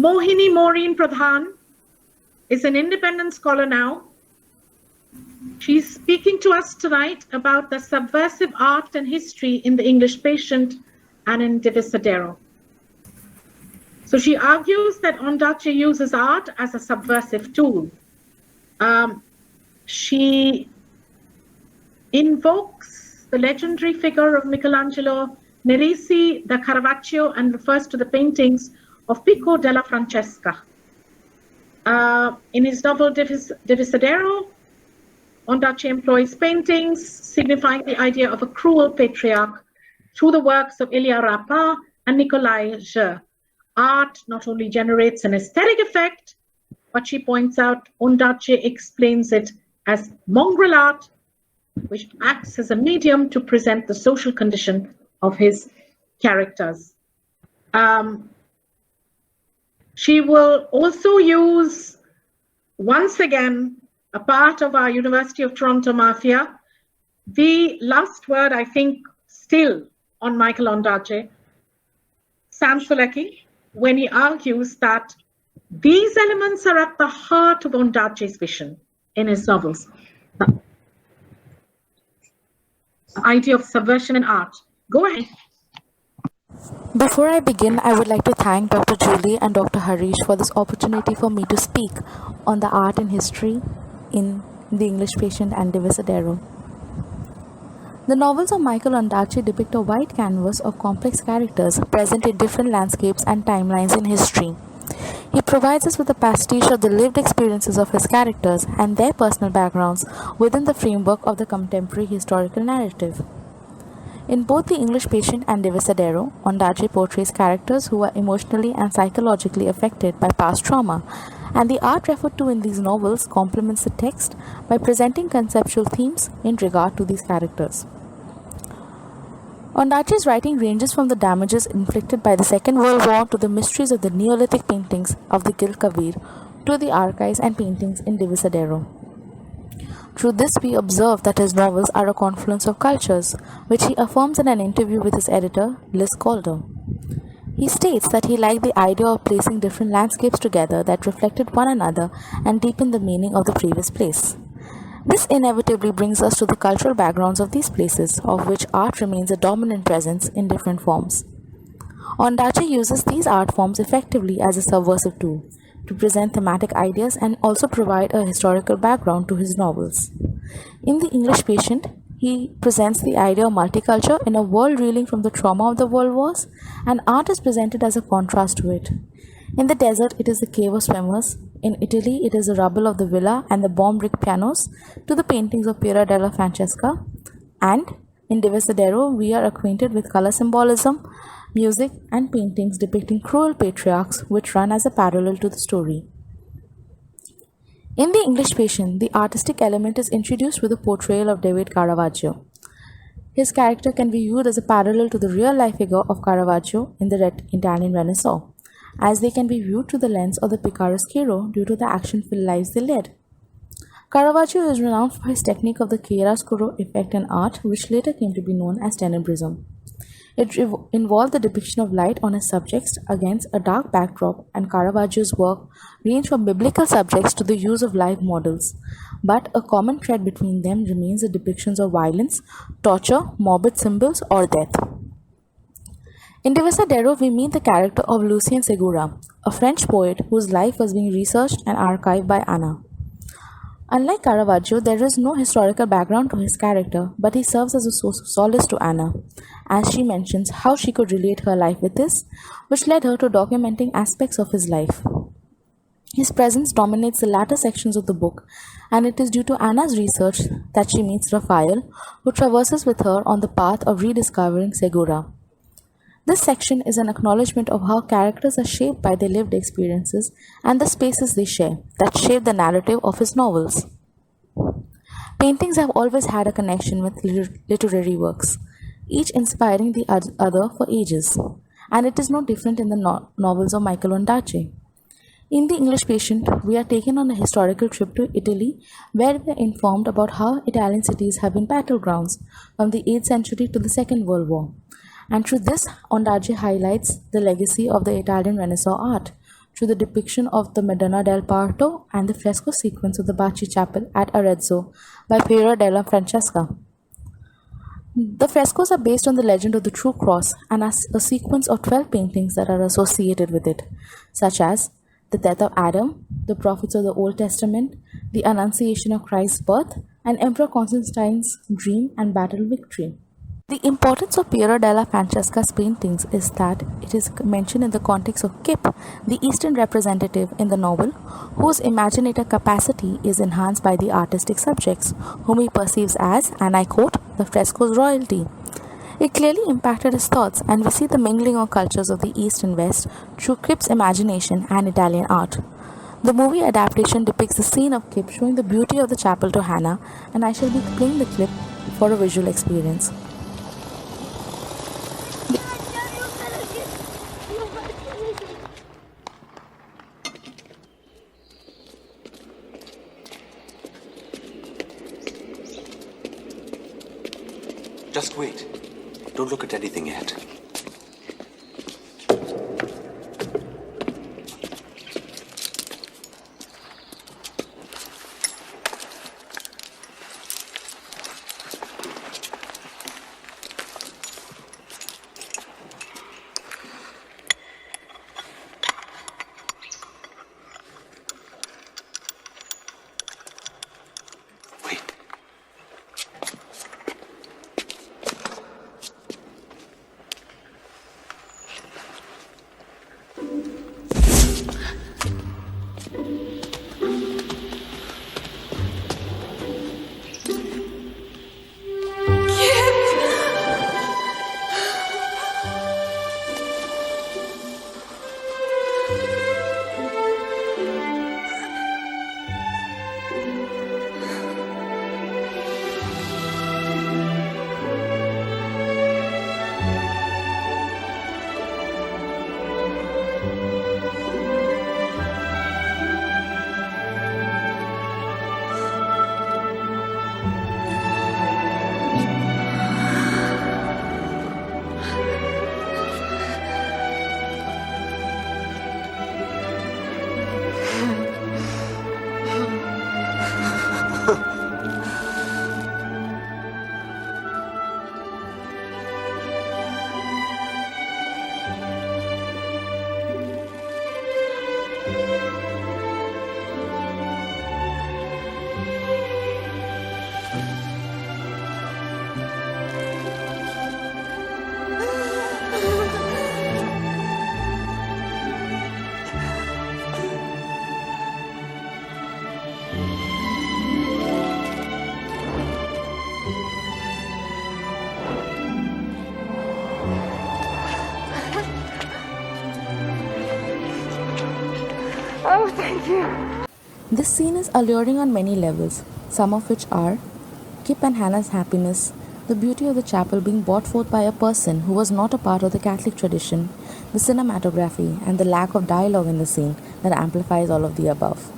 Mohini Maureen Pradhan is an independent scholar now. She's speaking to us tonight about the subversive art and history in the English Patient and in Divisadero. So she argues that Ondaatje uses art as a subversive tool. She invokes the legendary figure of Michelangelo Nerisi da Caravaggio and refers to the paintings of Pico della Francesca. In his novel Divisadero, Ondaatje employs paintings signifying the idea of a cruel patriarch through the works of Ilya Rapin and Nikolai Ger. Art not only generates an aesthetic effect, but she points out Ondaatje explains it as mongrel art, which acts as a medium to present the social condition of his characters. She will also use, once again, a part of our University of Toronto Mafia, the last word, I think, still on Michael Ondaatje, Sam Solecki, when he argues that these elements are at the heart of Ondaatje's vision in his novels. The idea of subversion in art. Go ahead. Before I begin, I would like to thank Dr. Julie and Dr. Harish for this opportunity for me to speak on the art and history in The English Patient and Divisadero. The novels of Michael Ondaatje depict a wide canvas of complex characters present in different landscapes and timelines in history. He provides us with a pastiche of the lived experiences of his characters and their personal backgrounds within the framework of the contemporary historical narrative. In both The English Patient and Divisadero, Ondaatje portrays characters who are emotionally and psychologically affected by past trauma, and the art referred to in these novels complements the text by presenting conceptual themes in regard to these characters. Ondaatje's writing ranges from the damages inflicted by the Second World War to the mysteries of the Neolithic paintings of the Gil Kabir to the archives and paintings in Divisadero. Through this, we observe that his novels are a confluence of cultures, which he affirms in an interview with his editor, Liz Calder. He states that he liked the idea of placing different landscapes together that reflected one another and deepened the meaning of the previous place. This inevitably brings us to the cultural backgrounds of these places, of which art remains a dominant presence in different forms. Ondaatje uses these art forms effectively as a subversive tool to present thematic ideas and also provide a historical background to his novels. In The English Patient, he presents the idea of multicultural in a world reeling from the trauma of the world wars, and art is presented as a contrast to it. In the desert, it is the cave of swimmers. In Italy, it is the rubble of the villa and the bomb brick pianos to the paintings of Piero della Francesca. And in Divisadero, we are acquainted with color symbolism, music, and paintings depicting cruel patriarchs which run as a parallel to the story. In The English Patient, the artistic element is introduced with the portrayal of David Caravaggio. His character can be viewed as a parallel to the real-life figure of Caravaggio in the Italian Renaissance, as they can be viewed through the lens of the picaresquero due to the action-filled lives they led. Caravaggio is renowned for his technique of the chiaroscuro effect in art, which later came to be known as tenebrism. It involved the depiction of light on his subjects against a dark backdrop, and Caravaggio's work ranged from biblical subjects to the use of live models. But a common thread between them remains the depictions of violence, torture, morbid symbols, or death. In Divisadero, we meet the character of Lucien Segura, a French poet whose life was being researched and archived by Anna. Unlike Caravaggio, there is no historical background to his character, but he serves as a source of solace to Anna, as she mentions how she could relate her life with his, which led her to documenting aspects of his life. His presence dominates the latter sections of the book, and it is due to Anna's research that she meets Raphael, who traverses with her on the path of rediscovering Segura. This section is an acknowledgement of how characters are shaped by their lived experiences and the spaces they share that shape the narrative of his novels. Paintings have always had a connection with literary works, each inspiring the other for ages, and it is no different in the novels of Michael Ondaatje. In The English Patient, we are taken on a historical trip to Italy, where we are informed about how Italian cities have been battlegrounds from the 8th century to the Second World War. And through this, Ondaatje highlights the legacy of the Italian Renaissance art through the depiction of the Madonna del Parto and the fresco sequence of the Bacci Chapel at Arezzo by Piero della Francesca. The frescoes are based on the legend of the True Cross and are a sequence of 12 paintings that are associated with it, such as the death of Adam, the prophets of the Old Testament, the Annunciation of Christ's birth, and Emperor Constantine's dream and battle victory. The importance of Piero della Francesca's paintings is that it is mentioned in the context of Kip, the Eastern representative in the novel, whose imaginative capacity is enhanced by the artistic subjects, whom he perceives as, and I quote, the fresco's royalty. It clearly impacted his thoughts, and we see the mingling of cultures of the East and West through Kip's imagination and Italian art. The movie adaptation depicts the scene of Kip showing the beauty of the chapel to Hannah, and I shall be playing the clip for a visual experience. Just wait. Don't look at anything yet. Wait. Oh, thank you. This scene is alluring on many levels, some of which are Kip and Hannah's happiness, the beauty of the chapel being brought forth by a person who was not a part of the Catholic tradition, the cinematography, and the lack of dialogue in the scene that amplifies all of the above.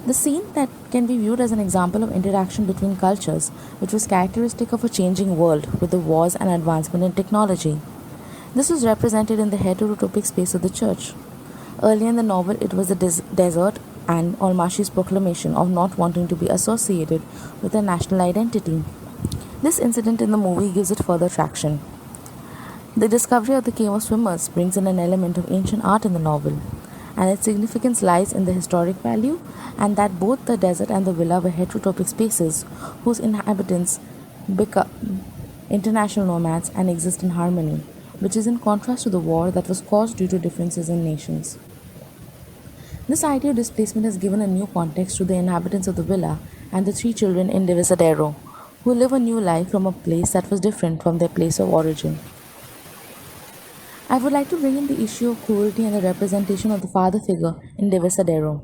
The scene that can be viewed as an example of interaction between cultures, which was characteristic of a changing world with the wars and advancement in technology. This was represented in the heterotopic space of the church. Early in the novel, it was the desert and Almashi's proclamation of not wanting to be associated with a national identity. This incident in the movie gives it further traction. The discovery of the Cave of Swimmers brings in an element of ancient art in the novel, and its significance lies in the historic value and that both the desert and the villa were heterotopic spaces whose inhabitants become international nomads and exist in harmony, which is in contrast to the war that was caused due to differences in nations. This idea of displacement has given a new context to the inhabitants of the villa and the three children in Divisadero, who live a new life from a place that was different from their place of origin. I would like to bring in the issue of cruelty and the representation of the father figure in Divisadero.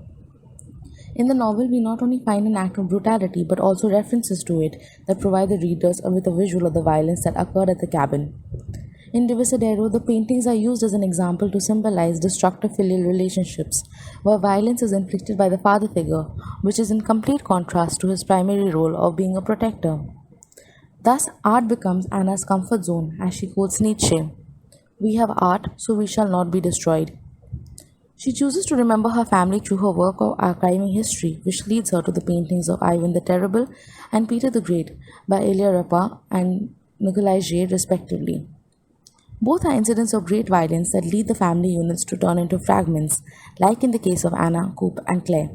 In the novel, we not only find an act of brutality but also references to it that provide the readers with a visual of the violence that occurred at the cabin. In Divisadero, the paintings are used as an example to symbolize destructive filial relationships, where violence is inflicted by the father figure, which is in complete contrast to his primary role of being a protector. Thus, art becomes Anna's comfort zone, as she quotes Nietzsche. We have art, so we shall not be destroyed. She chooses to remember her family through her work of archiving history, which leads her to the paintings of Ivan the Terrible and Peter the Great by Elia Rappa and Nikolai J. respectively. Both are incidents of great violence that lead the family units to turn into fragments, like in the case of Anna, Coop, and Claire.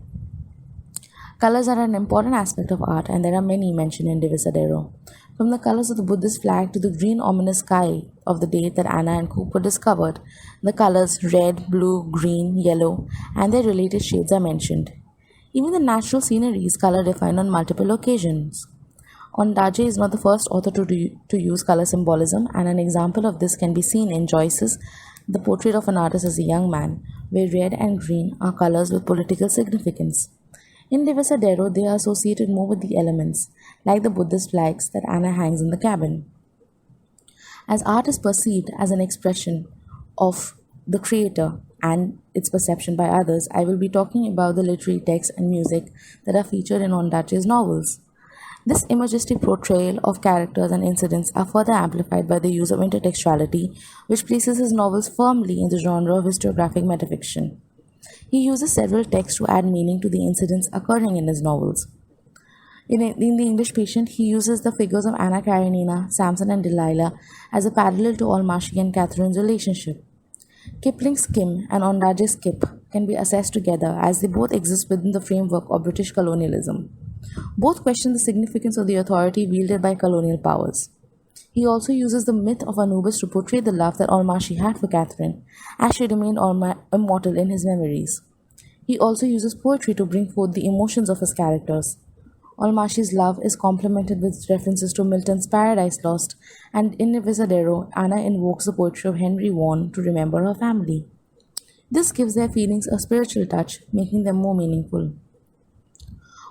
Colors are an important aspect of art, and there are many mentioned in Divisadero. From the colors of the Buddhist flag to the green ominous sky of the day that Anna and Coop were discovered, the colors red, blue, green, yellow, and their related shades are mentioned. Even the natural scenery is color defined on multiple occasions. Ondaatje is not the first author to use color symbolism, and an example of this can be seen in Joyce's The Portrait of an Artist as a Young Man, where red and green are colors with political significance. In Divisadero, they are associated more with the elements, like the Buddhist flags that Anna hangs in the cabin. As art is perceived as an expression of the creator and its perception by others, I will be talking about the literary texts and music that are featured in Ondaatje's novels. This imagistic portrayal of characters and incidents are further amplified by the use of intertextuality, which places his novels firmly in the genre of historiographic metafiction. He uses several texts to add meaning to the incidents occurring in his novels. In The English Patient, he uses the figures of Anna Karenina, Samson, and Delilah as a parallel to Almashi and Catherine's relationship. Kipling's Kim and Ondaatje's Kip can be assessed together as they both exist within the framework of British colonialism. Both question the significance of the authority wielded by colonial powers. He also uses the myth of Anubis to portray the love that Almashi had for Catherine, as she remained immortal in his memories. He also uses poetry to bring forth the emotions of his characters. Almashi's love is complemented with references to Milton's Paradise Lost, and in Divisadero, Anna invokes the poetry of Henry Vaughan to remember her family. This gives their feelings a spiritual touch, making them more meaningful.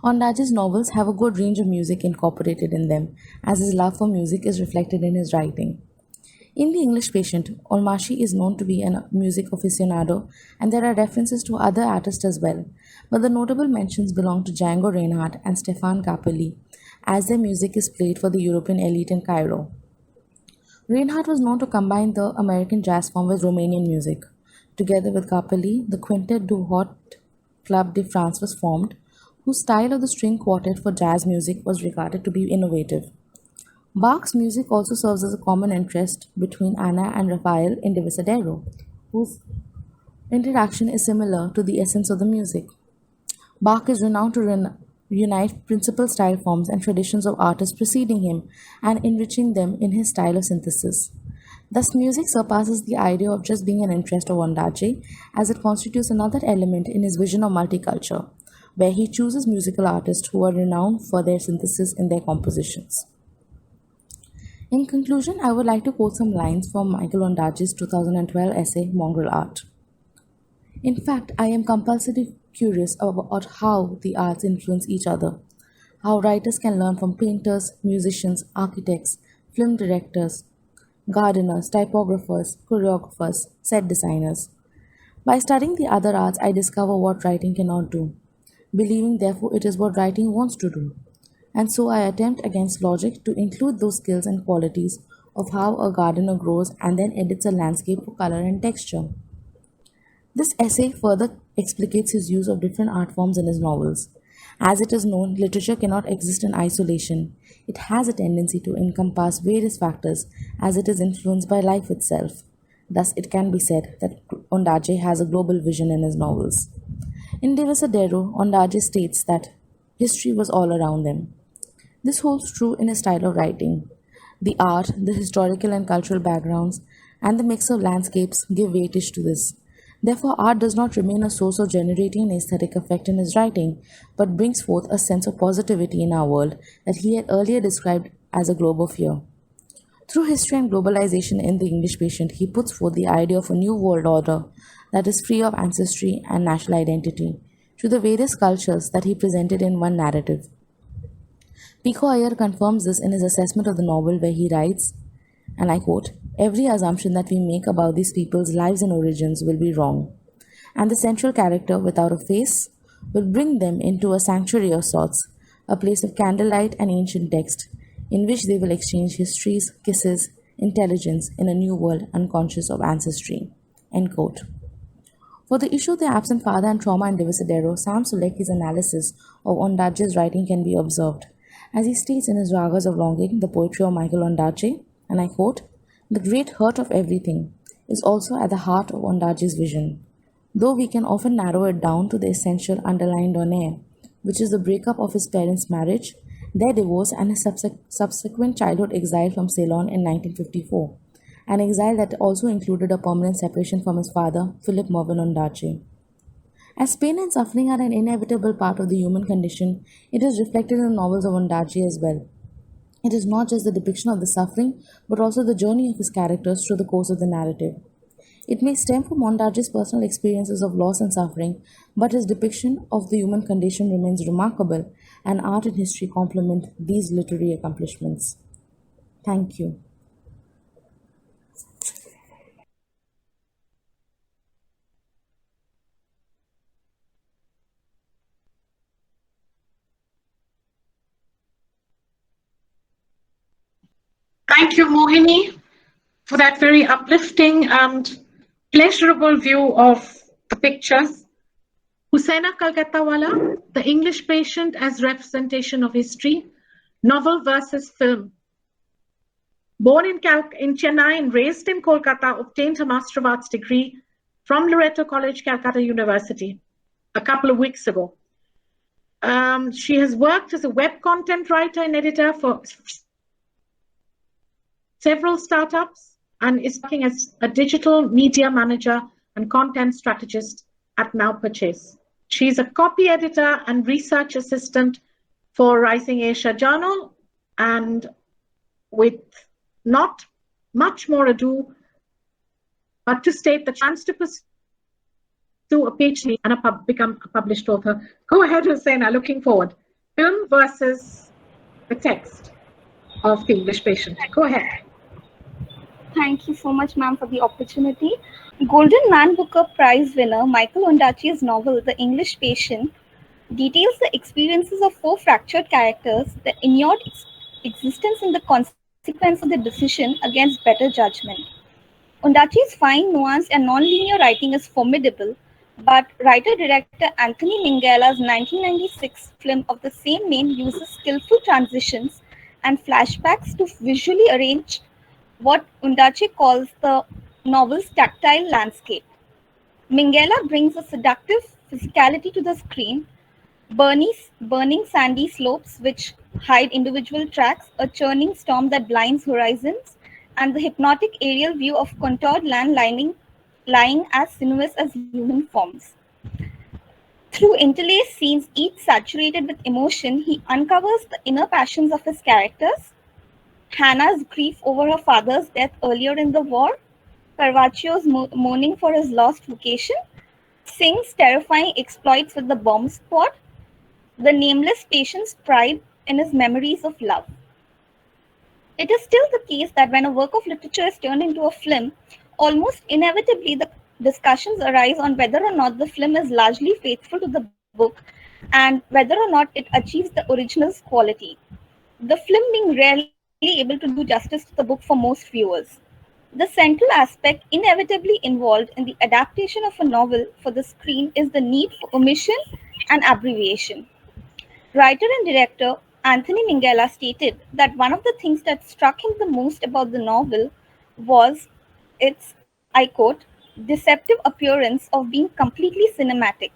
Ondaatje's novels have a good range of music incorporated in them, as his love for music is reflected in his writing. In The English Patient, Almashi is known to be a music aficionado, and there are references to other artists as well, but the notable mentions belong to Django Reinhardt and Stefan Grappelli, as their music is played for the European elite in Cairo. Reinhardt was known to combine the American jazz form with Romanian music. Together with Grappelli, the Quintet du Hot Club de France was formed, whose style of the string quartet for jazz music was regarded to be innovative. Bach's music also serves as a common interest between Anna and Raphael in Divisadero, whose interaction is similar to the essence of the music. Bach is renowned to unite principal style forms and traditions of artists preceding him and enriching them in his style of synthesis. Thus, music surpasses the idea of just being an interest of Ondaatje, as it constitutes another element in his vision of multiculture, where he chooses musical artists who are renowned for their synthesis in their compositions. In conclusion, I would like to quote some lines from Michael Ondaatje's 2012 essay, Mongrel Art. In fact, I am compulsively curious about how the arts influence each other, how writers can learn from painters, musicians, architects, film directors, gardeners, typographers, choreographers, set designers. By studying the other arts, I discover what writing cannot do, believing therefore it is what writing wants to do. And so I attempt against logic to include those skills and qualities of how a gardener grows and then edits a landscape for color and texture. This essay further explicates his use of different art forms in his novels. As it is known, literature cannot exist in isolation. It has a tendency to encompass various factors as it is influenced by life itself. Thus, it can be said that Ondaatje has a global vision in his novels. In Divisadero, Ondaatje states that history was all around them. This holds true in his style of writing. The art, the historical and cultural backgrounds, and the mix of landscapes give weightage to this. Therefore, art does not remain a source of generating an aesthetic effect in his writing, but brings forth a sense of positivity in our world that he had earlier described as a globe of fear. Through history and globalization in The English Patient, he puts forth the idea of a new world order that is free of ancestry and national identity, through the various cultures that he presented in one narrative. Pico Iyer confirms this in his assessment of the novel, where he writes, and I quote, "Every assumption that we make about these people's lives and origins will be wrong, and the central character without a face will bring them into a sanctuary of sorts, a place of candlelight and ancient text, in which they will exchange histories, kisses, intelligence in a new world unconscious of ancestry." End quote. For the issue of the absent father and trauma in Divisadero, Sam Sulecki's analysis of Ondaatje's writing can be observed. As he states in his Ragas of Longing, the poetry of Michael Ondaatje, and I quote, "The great hurt of everything is also at the heart of Ondaatje's vision. Though we can often narrow it down to the essential underlined on air, which is the breakup of his parents' marriage, their divorce, and his subsequent childhood exile from Ceylon in 1954, an exile that also included a permanent separation from his father, Philip Mervyn Ondaatje. As pain and suffering are an inevitable part of the human condition, it is reflected in the novels of Ondaatje as well. It is not just the depiction of the suffering, but also the journey of his characters through the course of the narrative. It may stem from Ondaatje's personal experiences of loss and suffering, but his depiction of the human condition remains remarkable, and art and history complement these literary accomplishments. Thank you. Thank you, Mohini, for that very uplifting and pleasurable view of the pictures. Husaina Kalkattawala, The English Patient as Representation of History, Novel versus Film. Born in Chennai and raised in Kolkata, obtained her Master of Arts degree from Loreto College, Calcutta University, a couple of weeks ago. She has worked as a web content writer and editor for several startups and is working as a digital media manager and content strategist at Now Purchase. She's a copy editor and research assistant for Rising Asia Journal, and with not much more ado, but to state the chance to pursue a PhD and become a published author. Go ahead, Husaina, looking forward. Film versus the text of The English Patient. Go ahead. Thank you so much, ma'am, for the opportunity. Golden Man Booker Prize winner Michael Ondaatje's novel, The English Patient, details the experiences of four fractured characters, the inured existence and the consequence of the decision against better judgment. Ondaatje's fine, nuanced, and non-linear writing is formidable, but writer-director Anthony Minghela's 1996 film of the same name uses skillful transitions and flashbacks to visually arrange what Ondaatje calls the novel's tactile landscape. Minghella brings a seductive physicality to the screen, burning sandy slopes which hide individual tracks, a churning storm that blinds horizons, and the hypnotic aerial view of contoured land lying as sinuous as human forms. Through interlaced scenes, each saturated with emotion, he uncovers the inner passions of his characters. Hannah's grief over her father's death earlier in the war, Caravaggio's mourning for his lost vocation, Singh's terrifying exploits with the bomb squad, the nameless patient's pride in his memories of love. It is still the case that when a work of literature is turned into a film, almost inevitably the discussions arise on whether or not the film is largely faithful to the book and whether or not it achieves the original's quality. The film being rarely able to do justice to the book for most viewers. The central aspect inevitably involved in the adaptation of a novel for the screen is the need for omission and abbreviation. Writer and director Anthony Minghella stated that one of the things that struck him the most about the novel was its, I quote, deceptive appearance of being completely cinematic.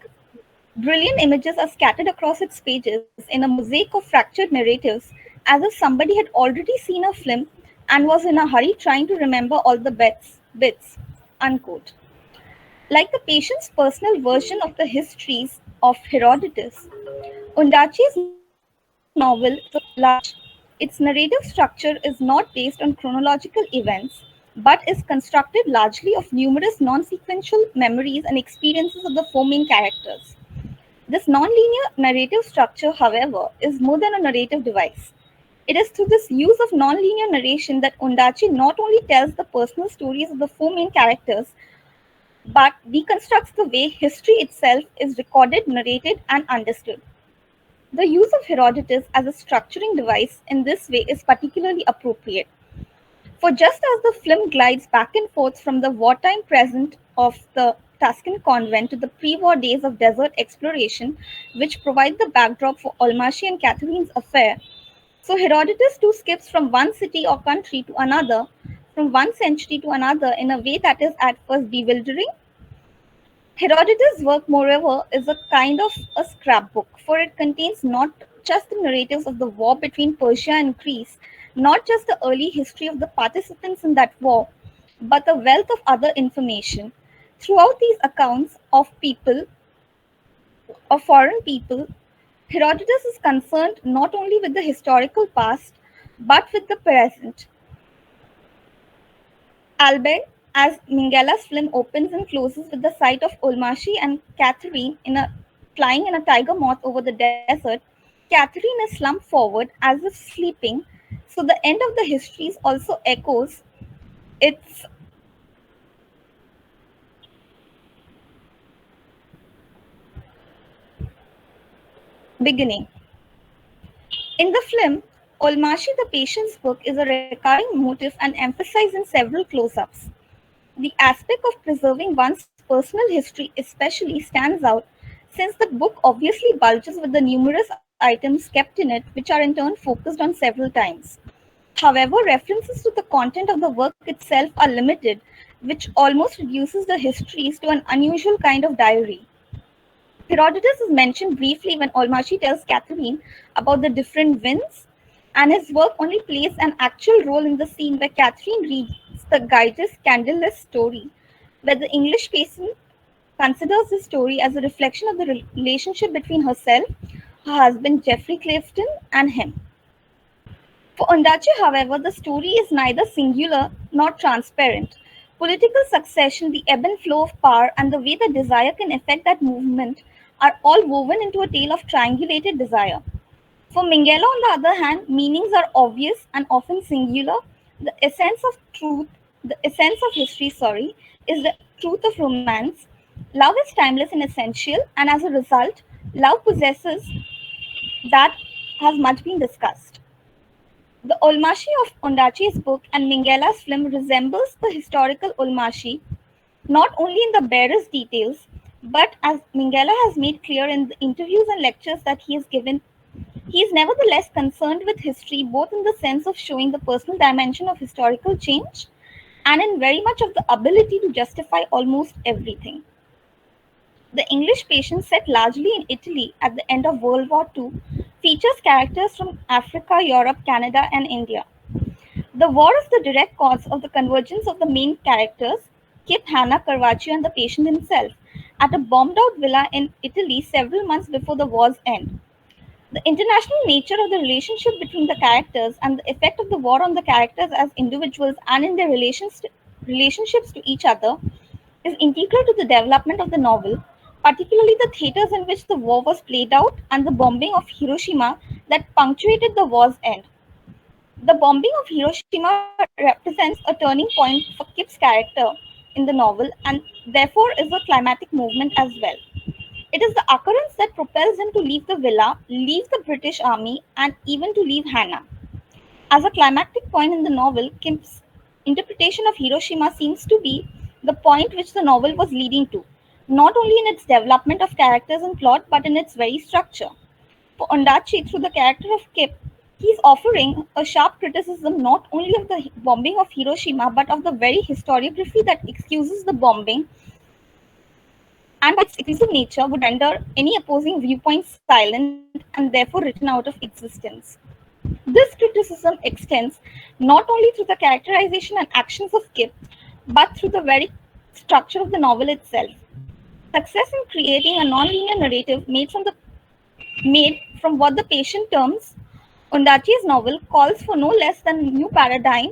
Brilliant images are scattered across its pages in a mosaic of fractured narratives, as if somebody had already seen a film and was in a hurry trying to remember all the bits, unquote. Like the patient's personal version of the histories of Herodotus, Ondaatje's novel is large. Its narrative structure is not based on chronological events, but is constructed largely of numerous non-sequential memories and experiences of the four main characters. This non-linear narrative structure, however, is more than a narrative device. It is through this use of non-linear narration that Ondaatje not only tells the personal stories of the four main characters, but deconstructs the way history itself is recorded, narrated, and understood. The use of Herodotus as a structuring device in this way is particularly appropriate. For just as the film glides back and forth from the wartime present of the Tuscan convent to the pre-war days of desert exploration, which provide the backdrop for Almashi and Catherine's affair. So Herodotus too skips from one city or country to another, from one century to another in a way that is at first bewildering. Herodotus' work, moreover, is a kind of a scrapbook, for it contains not just the narratives of the war between Persia and Greece, not just the early history of the participants in that war, but a wealth of other information. Throughout these accounts of people, of foreign people, Herodotus is concerned not only with the historical past, but with the present. Albeit, as Mingalla's film opens and closes with the sight of Ulmashi and Catherine flying in a tiger moth over the desert, Catherine is slumped forward as if sleeping, so the end of the histories also echoes its beginning. In the film, Olmashi the patient's book is a recurring motif and emphasized in several close-ups. The aspect of preserving one's personal history especially stands out since the book obviously bulges with the numerous items kept in it, which are in turn focused on several times. However, references to the content of the work itself are limited, which almost reduces the histories to an unusual kind of diary. Herodotus is mentioned briefly when Almashi tells Catherine about the different winds, and his work only plays an actual role in the scene where Catherine reads the guide's candleless story, where the English patient considers the story as a reflection of the relationship between herself, her husband Geoffrey Clifton, and him. For Ondaatje, however, the story is neither singular nor transparent. Political succession, the ebb and flow of power, and the way the desire can affect that movement are all woven into a tale of triangulated desire. For Minghella, on the other hand, meanings are obvious and often singular. The essence of truth, the essence of history, is the truth of romance. Love is timeless and essential, and as a result, love possesses that has much been discussed. The Olmashi of Ondaatje's book and Minghella's film resembles the historical Olmashi, not only in the barest details, but as Minghella has made clear in the interviews and lectures that he has given, he is nevertheless concerned with history both in the sense of showing the personal dimension of historical change and in very much of the ability to justify almost everything. The English Patient, set largely in Italy at the end of World War II, features characters from Africa, Europe, Canada, and India. The war is the direct cause of the convergence of the main characters, Kip, Hannah, Caravaggio, and the patient himself, at a bombed out villa in Italy several months before the war's end. The international nature of the relationship between the characters and the effect of the war on the characters as individuals and in their relationships to each other is integral to the development of the novel, particularly the theaters in which the war was played out and the bombing of Hiroshima that punctuated the war's end. The bombing of Hiroshima represents a turning point for Kip's character in the novel and therefore is a climatic movement as well. It is the occurrence that propels him to leave the villa, leave the British army, and even to leave Hannah. As a climactic point in the novel, Kip's interpretation of Hiroshima seems to be the point which the novel was leading to, not only in its development of characters and plot, but in its very structure. For Ondaatje, through the character of Kip, he is offering a sharp criticism not only of the bombing of Hiroshima, but of the very historiography that excuses the bombing and by its exclusive nature would render any opposing viewpoints silent and therefore written out of existence. This criticism extends not only through the characterization and actions of Kip, but through the very structure of the novel itself. Success in creating a non-linear narrative made from what the patient terms Ondaatje's novel calls for no less than a new paradigm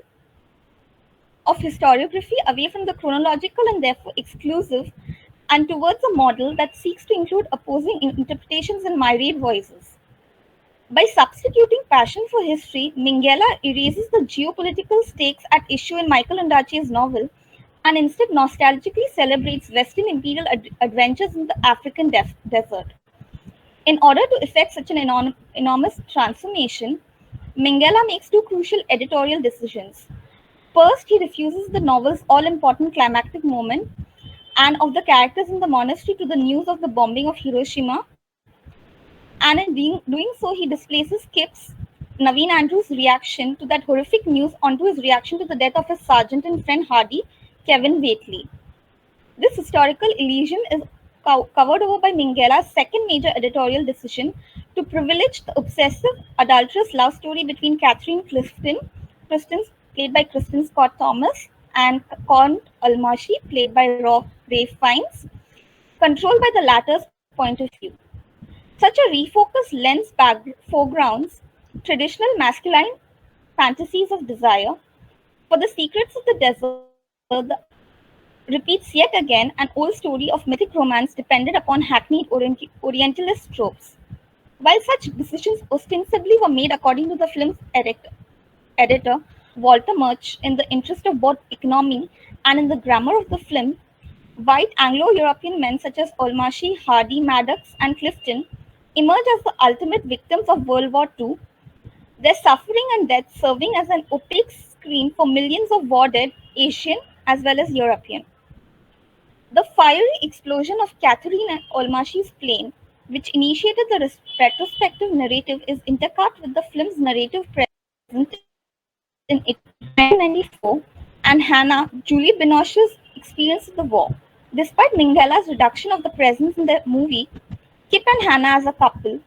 of historiography away from the chronological and therefore exclusive and towards a model that seeks to include opposing interpretations and myriad voices. By substituting passion for history, Minghella erases the geopolitical stakes at issue in Michael Ondaatje's novel and instead nostalgically celebrates Western imperial adventures in the African desert. In order to effect such an enormous transformation, Minghella makes two crucial editorial decisions. First, he refuses the novel's all-important climactic moment and of the characters in the monastery to the news of the bombing of Hiroshima. And in doing so, he displaces Kip's, Naveen Andrews' reaction to that horrific news onto his reaction to the death of his sergeant and friend Hardy, Kevin Whately. This historical illusion is covered over by Minghell's second major editorial decision to privilege the obsessive, adulterous love story between Catherine Kristen, played by Kristen Scott Thomas, and Count Almashi, played by Ralph Fiennes, controlled by the latter's point of view. Such a refocused lens foregrounds traditional masculine fantasies of desire. For the secrets of the desert repeats yet again an old story of mythic romance dependent upon hackneyed Orientalist tropes. While such decisions ostensibly were made according to the film's editor, Walter Murch, in the interest of both economy and in the grammar of the film, white Anglo-European men such as Almashi, Hardy, Maddox, and Clifton emerge as the ultimate victims of World War II, their suffering and death serving as an opaque screen for millions of war-dead Asian as well as European. The fiery explosion of Catherine and Almashi's plane, which initiated the retrospective narrative, is intercut with the film's narrative present in 1994 and Hannah, Julie Binoche's experience of the war. Despite Minghell's reduction of the presence in the movie, Kip and Hannah as a couple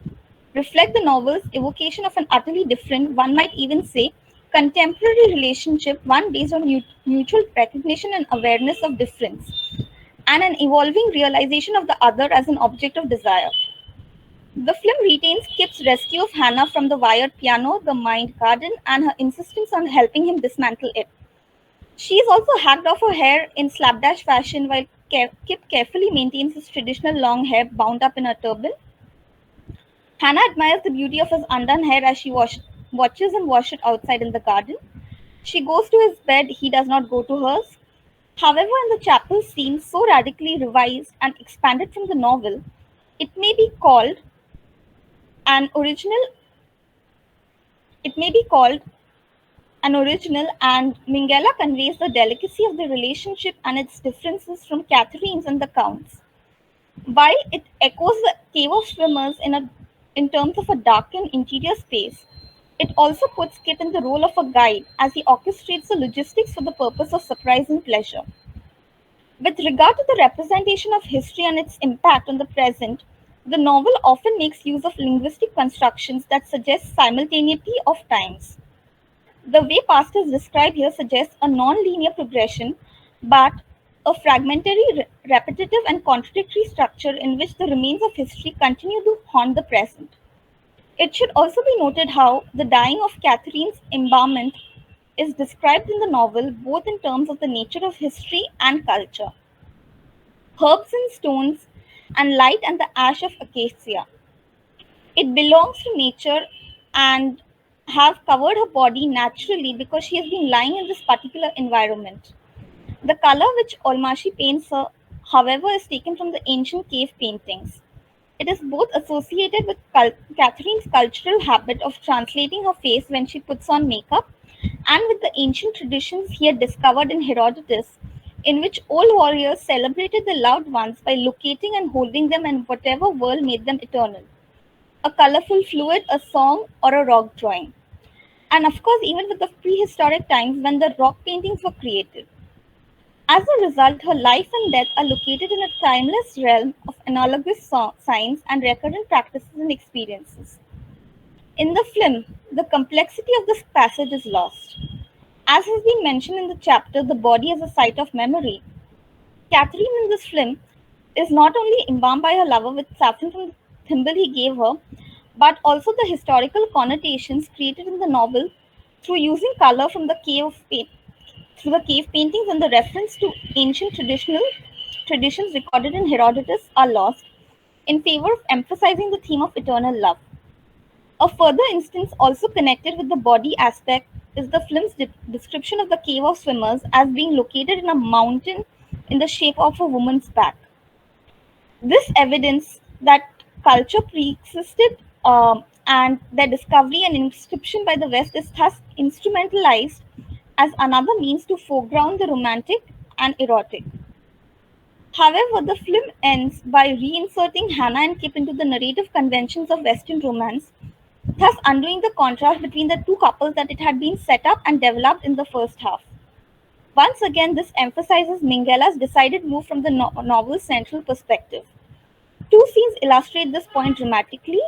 reflect the novel's evocation of an utterly different, one might even say, contemporary relationship, one based on mutual recognition and awareness of difference, and an evolving realization of the other as an object of desire. The film retains Kip's rescue of Hannah from the wired piano, the mined garden, and her insistence on helping him dismantle it. She is also hacked off her hair in slapdash fashion while Kip carefully maintains his traditional long hair bound up in a turban. Hannah admires the beauty of his undone hair as she watches him wash it outside in the garden. She goes to his bed, he does not go to hers. However, in the chapel scene, so radically revised and expanded from the novel, it may be called an original, and Minghella conveys the delicacy of the relationship and its differences from Catherine's and the Count's. While it echoes the Cave of Swimmers in terms of a darkened interior space, it also puts Kip in the role of a guide as he orchestrates the logistics for the purpose of surprise and pleasure. With regard to the representation of history and its impact on the present, the novel often makes use of linguistic constructions that suggest simultaneity of times. The way past is described here suggests a non-linear progression, but a fragmentary, repetitive, and contradictory structure in which the remains of history continue to haunt the present. It should also be noted how the dying of Catherine's embalmment is described in the novel both in terms of the nature of history and culture. Herbs and stones, and light and the ash of acacia. It belongs to nature and have covered her body naturally because she has been lying in this particular environment. The color which Almashi paints her, however, is taken from the ancient cave paintings. It is both associated with Catherine's cultural habit of translating her face when she puts on makeup and with the ancient traditions he had discovered in Herodotus, in which old warriors celebrated their loved ones by locating and holding them in whatever world made them eternal. A colorful fluid, a song, or a rock drawing. And of course, even with the prehistoric times when the rock paintings were created. As a result, her life and death are located in a timeless realm of analogous science and recurrent practices and experiences. In the film, the complexity of this passage is lost. As has been mentioned in the chapter, The Body as a Site of Memory, Catherine in this film is not only embalmed by her lover with saffron from the thimble he gave her, but also the historical connotations created in the novel through using color from the cave paintings and the reference to ancient traditions recorded in Herodotus are lost in favor of emphasizing the theme of eternal love. A further instance also connected with the body aspect is the film's description of the Cave of Swimmers as being located in a mountain in the shape of a woman's back. This evidence that culture pre-existed and their discovery and inscription by the West is thus instrumentalized as another means to foreground the romantic and erotic. However, the film ends by reinserting Hannah and Kip into the narrative conventions of Western romance, thus undoing the contrast between the two couples that it had been set up and developed in the first half. Once again, this emphasizes Minghela's decided move from the novel's central perspective. Two scenes illustrate this point dramatically.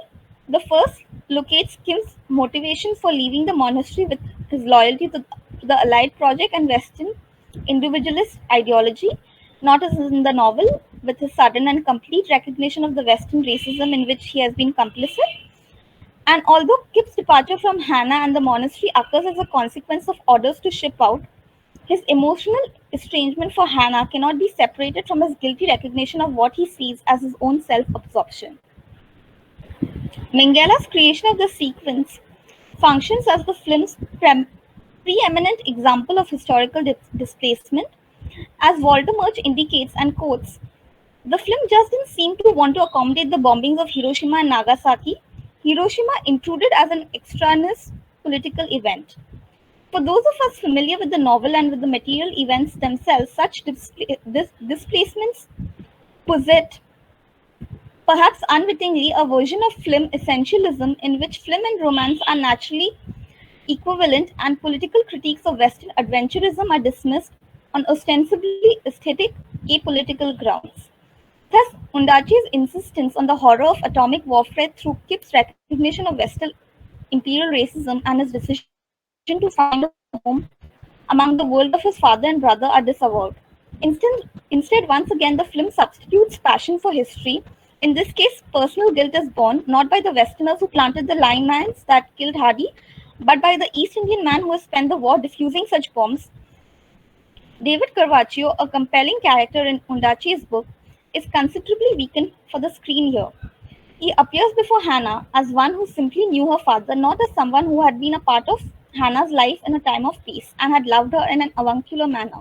The first locates Kim's motivation for leaving the monastery with his loyalty to the Allied project and Western individualist ideology, not as in the novel, with his sudden and complete recognition of the Western racism in which he has been complicit. And although Kip's departure from Hannah and the monastery occurs as a consequence of orders to ship out, his emotional estrangement for Hannah cannot be separated from his guilty recognition of what he sees as his own self-absorption. Minghela's creation of the sequence functions as the film's preeminent example of historical displacement. As Walter Murch indicates and quotes, the film just didn't seem to want to accommodate the bombings of Hiroshima and Nagasaki. Hiroshima intruded as an extraneous political event. For those of us familiar with the novel and with the material events themselves, such displacements posit, perhaps unwittingly, a version of film essentialism in which film and romance are naturally equivalent and political critiques of Western adventurism are dismissed on ostensibly aesthetic, apolitical grounds. Thus, Ondaatje's insistence on the horror of atomic warfare through Kip's recognition of Western imperial racism and his decision to find a home among the world of his father and brother are disavowed. Instead, once again, the film substitutes passion for history. In this case, personal guilt is borne not by the Westerners who planted the landmines that killed Hardy, but by the East Indian man who has spent the war diffusing such bombs. David Carvaccio, a compelling character in Ondaatje's book, is considerably weakened for the screen here. He appears before Hannah as one who simply knew her father, not as someone who had been a part of Hannah's life in a time of peace and had loved her in an avuncular manner.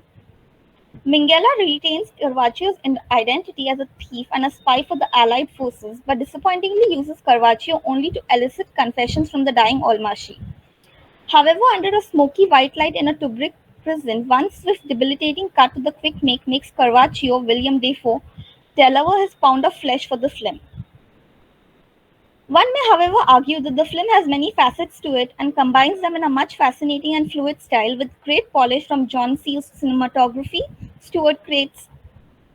Minghella retains Carvaccio's identity as a thief and a spy for the Allied forces, but disappointingly uses Carvaccio only to elicit confessions from the dying Almashi. However, under a smoky white light in a Tobruk prison, one swift debilitating cut to the quick make makes Carvaccio, William Dafoe, deliver his pound of flesh for the film. One may, however, argue that the film has many facets to it and combines them in a much fascinating and fluid style with great polish from John Seale's cinematography, Stuart Craig's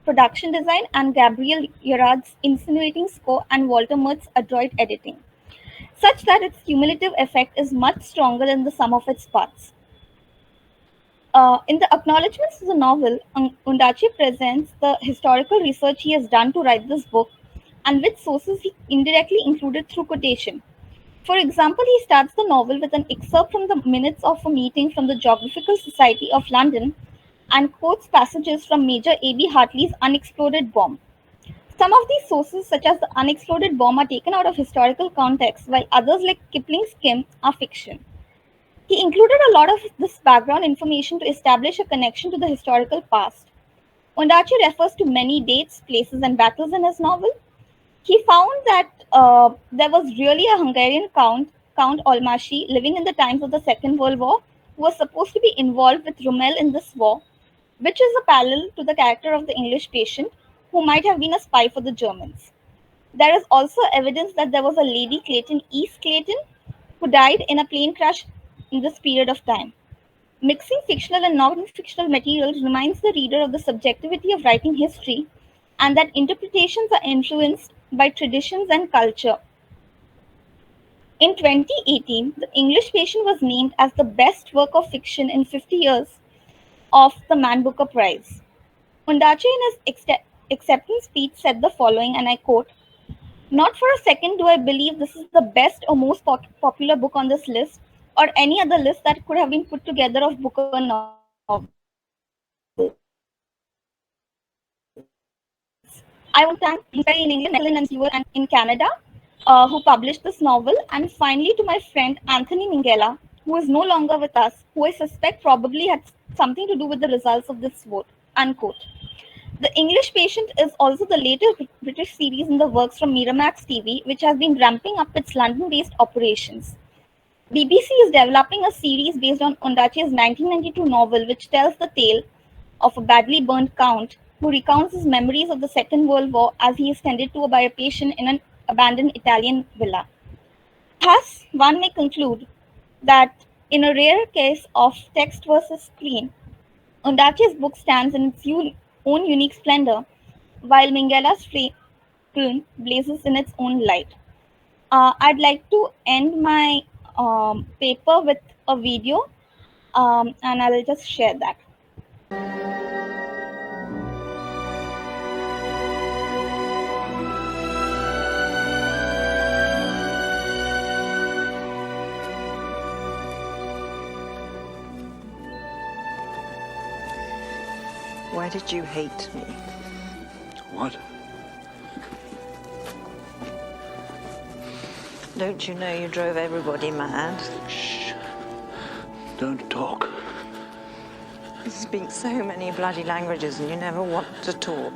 production design, and Gabriel Yared's insinuating score and Walter Murch's adroit editing, such that its cumulative effect is much stronger than the sum of its parts. In the acknowledgements to the novel, Ondaatje presents the historical research he has done to write this book and which sources he indirectly included through quotation. For example, he starts the novel with an excerpt from the minutes of a meeting from the Geographical Society of London and quotes passages from Major A.B. Hartley's Unexploded Bomb. Some of these sources, such as the Unexploded Bomb, are taken out of historical context, while others, like Kipling's Kim, are fiction. He included a lot of this background information to establish a connection to the historical past. Ondaatje refers to many dates, places, and battles in his novel. He found that there was really a Hungarian Count Almashi, living in the times of the Second World War, who was supposed to be involved with Rommel in this war, which is a parallel to the character of the English patient, who might have been a spy for the Germans. There is also evidence that there was a Lady Clayton, East Clayton, who died in a plane crash in this period of time. Mixing fictional and non-fictional materials reminds the reader of the subjectivity of writing history and that interpretations are influenced by traditions and culture. In 2018, The English Patient was named as the best work of fiction in 50 years of the Man Booker Prize. Ondaatje in his acceptance speech said the following, and I quote, "Not for a second do I believe this is the best or most popular book on this list or any other list that could have been put together of Booker novels. I want to thank Inspire in England, Ellen and Stewart, and in Canada, who published this novel, and finally to my friend Anthony Minghella, who is no longer with us, who I suspect probably had something to do with the results of this vote." Unquote. The English Patient is also the latest British series in the works from Miramax TV, which has been ramping up its London-based operations. BBC is developing a series based on Ondaatje's 1992 novel, which tells the tale of a badly burned count who who recounts his memories of the Second World War as he is tended to by a patient in an abandoned Italian villa. Thus, one may conclude that in a rare case of text versus screen, Ondaatje's book stands in its own unique splendor, while Minghell's film blazes in its own light. I'd like to end my paper with a video, and I'll just share that. Why did you hate me? What? Don't you know you drove everybody mad? Shh. Don't talk. You speak so many bloody languages and you never want to talk.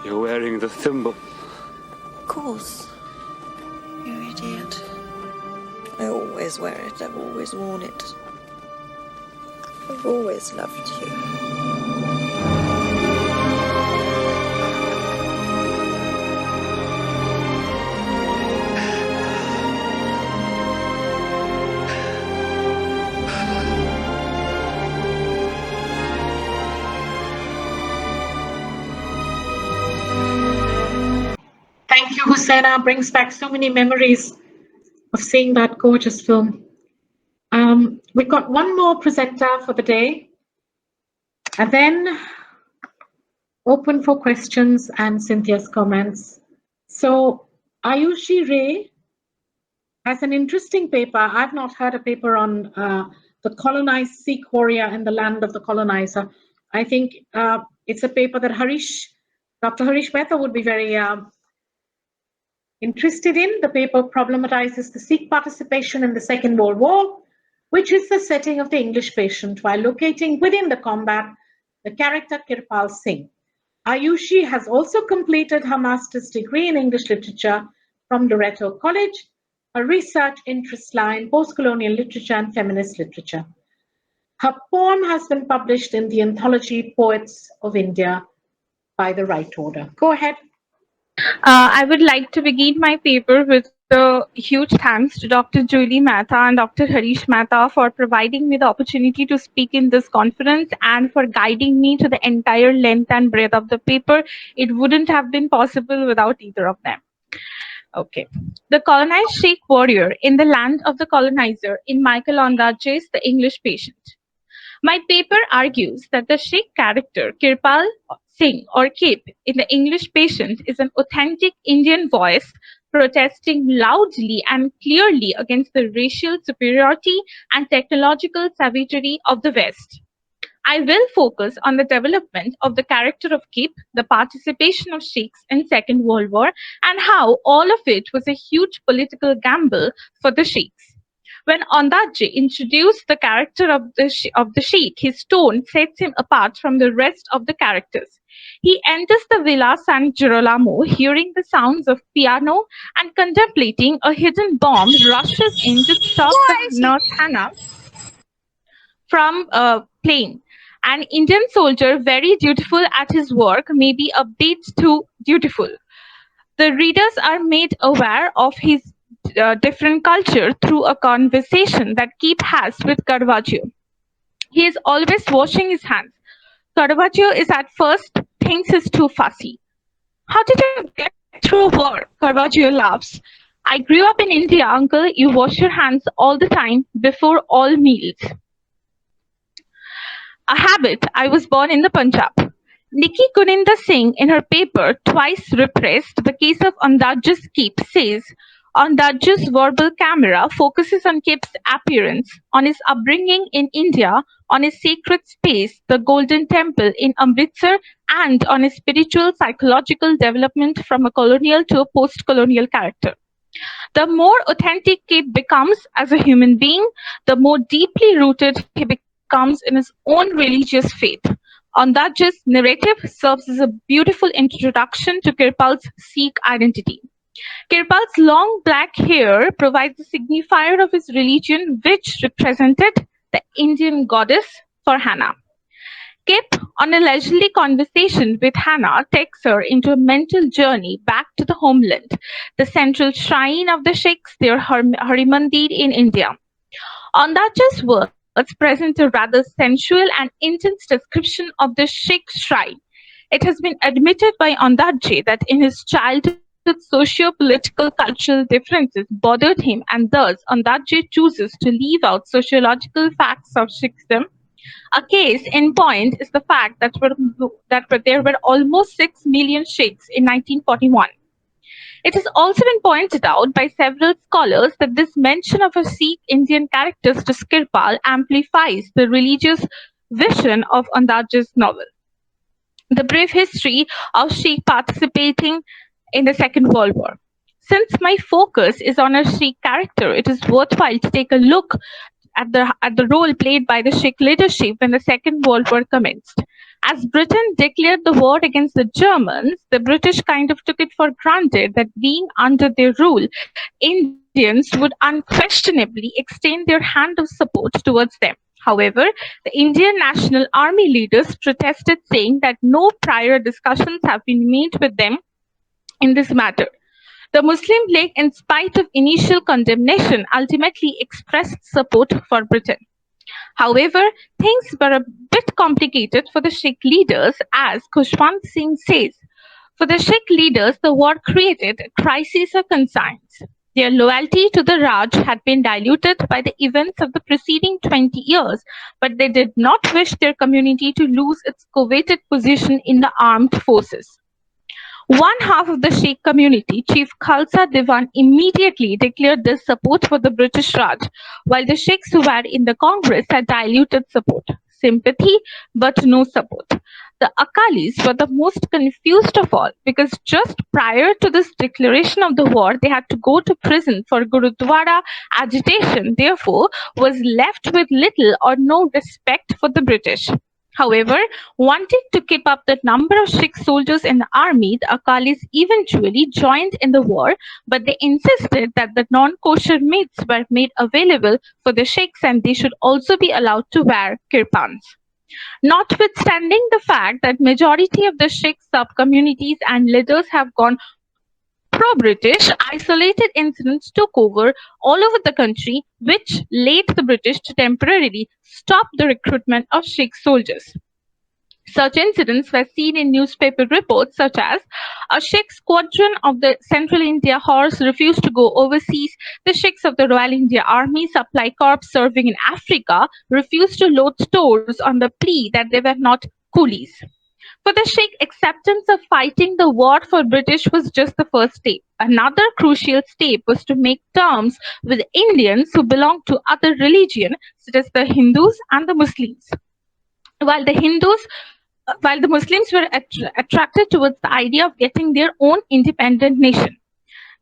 You're wearing the thimble. Of course. You idiot. I always wear it. I've always worn it. I've always loved you. Thank you, Husaina. Brings back so many memories of seeing that gorgeous film. We've got one more presenter for the day, and then open for questions and Cynthia's comments. So Ayushi Ray has an interesting paper. I've not heard a paper on the colonized Sikh warrior in the land of the colonizer. I think it's a paper that Dr. Harish Mehta would be very interested in. The paper problematizes the Sikh participation in the Second World War, which is the setting of the English patient, while locating within the combat the character Kirpal Singh. Ayushi has also completed her master's degree in English literature from Loreto College. Her research interests lie in post-colonial literature and feminist literature. Her poem has been published in the anthology Poets of India by the Right Order. Go ahead. I would like to begin my paper with a huge thanks to Dr. Julie Mehta and Dr. Harish Mehta for providing me the opportunity to speak in this conference and for guiding me to the entire length and breadth of the paper. It wouldn't have been possible without either of them. Okay. The colonized Sikh warrior in the land of the colonizer in Michael Ondaatje's The English Patient. My paper argues that the Sikh character Kirpal Singh or Kip in The English Patient is an authentic Indian voice protesting loudly and clearly against the racial superiority and technological savagery of the West. I will focus on the development of the character of Kip, the participation of Sikhs in Second World War, and how all of it was a huge political gamble for the Sikhs. When Ondaatje introduced the character of the Sikh, his tone sets him apart from the rest of the characters. He enters the Villa San Girolamo, hearing the sounds of piano and contemplating a hidden bomb, rushes in to stop the nurse Hannah from playing. An Indian soldier, very dutiful at his work, may be a bit too dutiful. The readers are made aware of his different culture through a conversation that Kip has with Caravaggio. He is always washing his hands. Caravaggio is at first thinks he's too fussy. How did you get through war? Caravaggio laughs. I grew up in India, uncle. You wash your hands all the time before all meals. A habit. I was born in the Punjab. Nikki Kuninda Singh, in her paper, Twice Repressed, The Case of Ondaatje's Kip, says, Ondaatje's verbal camera focuses on Kip's appearance, on his upbringing in India, on his sacred space, the Golden Temple in Amritsar, and on his spiritual psychological development from a colonial to a post-colonial character. The more authentic Kip becomes as a human being, the more deeply rooted he becomes in his own religious faith. Ondaatje's narrative serves as a beautiful introduction to Kirpal's Sikh identity. Kirpal's long black hair provides a signifier of his religion, which represented the Indian goddess for Hannah. Kip, on a leisurely conversation with Hannah, takes her into a mental journey back to the homeland, the central shrine of the Sikhs, their Harimandir in India. Ondacha's words present a rather sensual and intense description of the Sikh shrine. It has been admitted by Ondaatje that in his childhood socio-political cultural differences bothered him, and thus Ondaatje chooses to leave out sociological facts of Sikhism. A case in point is the fact that there were almost 6 million Sikhs in 1941. It has also been pointed out by several scholars that this mention of a Sikh Indian characters to Kirpal amplifies the religious vision of Andaj's novel. The brief history of Sikh participating in the Second World War. Since my focus is on a Sikh character, it is worthwhile to take a look at the role played by the Sikh leadership when the Second World War commenced. As Britain declared the war against the Germans, the British kind of took it for granted that being under their rule, Indians would unquestionably extend their hand of support towards them. However, the Indian National Army leaders protested, saying that no prior discussions have been made with them in this matter. The Muslim League, in spite of initial condemnation, ultimately expressed support for Britain. However, things were a bit complicated for the Sikh leaders, as Khushwant Singh says. For the Sikh leaders, the war created a crisis of conscience. Their loyalty to the Raj had been diluted by the events of the preceding 20 years, but they did not wish their community to lose its coveted position in the armed forces. One half of the Sikh community, Chief Khalsa Diwan, immediately declared their support for the British Raj, while the Sikhs who were in the Congress had diluted support. Sympathy, but no support. The Akalis were the most confused of all, because just prior to this declaration of the war, they had to go to prison for Gurudwara agitation, therefore, was left with little or no respect for the British. However, wanting to keep up the number of Sikh soldiers in the army, the Akalis eventually joined in the war, but they insisted that the non-kosher meats were made available for the Sikhs and they should also be allowed to wear kirpans. Notwithstanding the fact that majority of the Sikh sub-communities and leaders have gone pro-British, isolated incidents took over all over the country, which led the British to temporarily stop the recruitment of Sikh soldiers. Such incidents were seen in newspaper reports such as a Sikh squadron of the Central India Horse refused to go overseas, the Sikhs of the Royal India Army Supply Corps serving in Africa refused to load stores on the plea that they were not coolies. For the Sikh, acceptance of fighting the war for British was just the first step. Another crucial step was to make terms with Indians who belonged to other religions, such as the Hindus and the Muslims. While the Muslims were attracted towards the idea of getting their own independent nation.